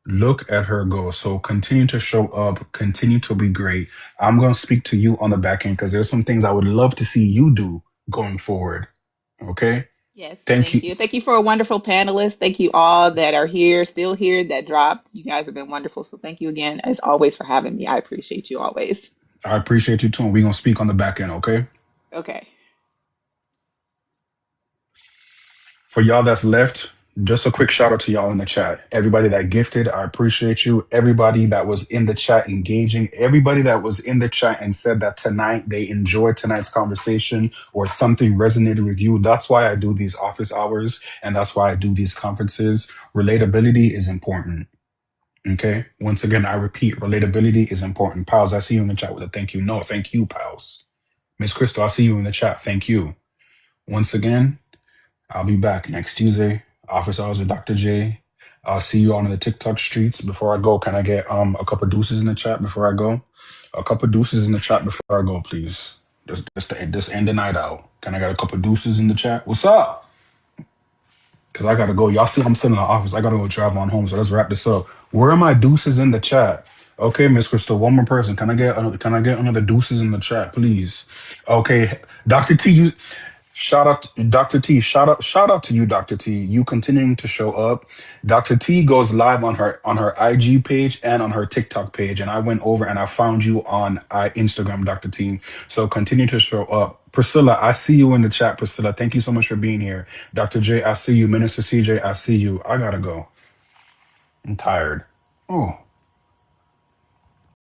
Look at her go. So continue to show up, continue to be great. I'm going to speak to you on the back end because there's some things I would love to see you do going forward. Okay. Yes, Thank thank you. you. Thank you for a wonderful panelist. Thank you all that are here, still here, that dropped. You guys have been wonderful. So thank you again, as always, for having me. I appreciate you always. I appreciate you too. And we're going to speak on the back end. Okay. Okay. For y'all that's left, just a quick shout out to y'all in the chat. Everybody that gifted, I appreciate you. Everybody that was in the chat engaging, everybody that was in the chat and said that tonight they enjoyed tonight's conversation or something resonated with you. That's why I do these office hours and that's why I do these conferences. Relatability is important. Okay. Once again, I repeat, relatability is important. Pals, I see you in the chat with a thank you. No, thank you, pals. Miss Crystal, I see you in the chat. Thank you. Once again, I'll be back next Tuesday. Office hours with Dr. J. I'll see you on the TikTok streets. Before I go, can I get a couple deuces in the chat before I go? A couple deuces in the chat before I go, please. Just end the night out. Can I get a couple deuces in the chat? What's up? Because I gotta go. Y'all see I'm sitting in the office. I gotta go travel on home. So let's wrap this up. Where are my deuces in the chat? Okay, Miss Crystal, one more person. Can I get another deuces in the chat, please? Okay, Dr. T, you shout out Dr. T. Shout out to you, Dr. T. You continuing to show up. Dr. T goes live on her IG page and on her TikTok page. And I went over and I found you on Instagram, Dr. T. So continue to show up. Priscilla, I see you in the chat, Priscilla. Thank you so much for being here. Dr. J, I see you. Minister CJ, I see you. I gotta go. I'm tired. Oh.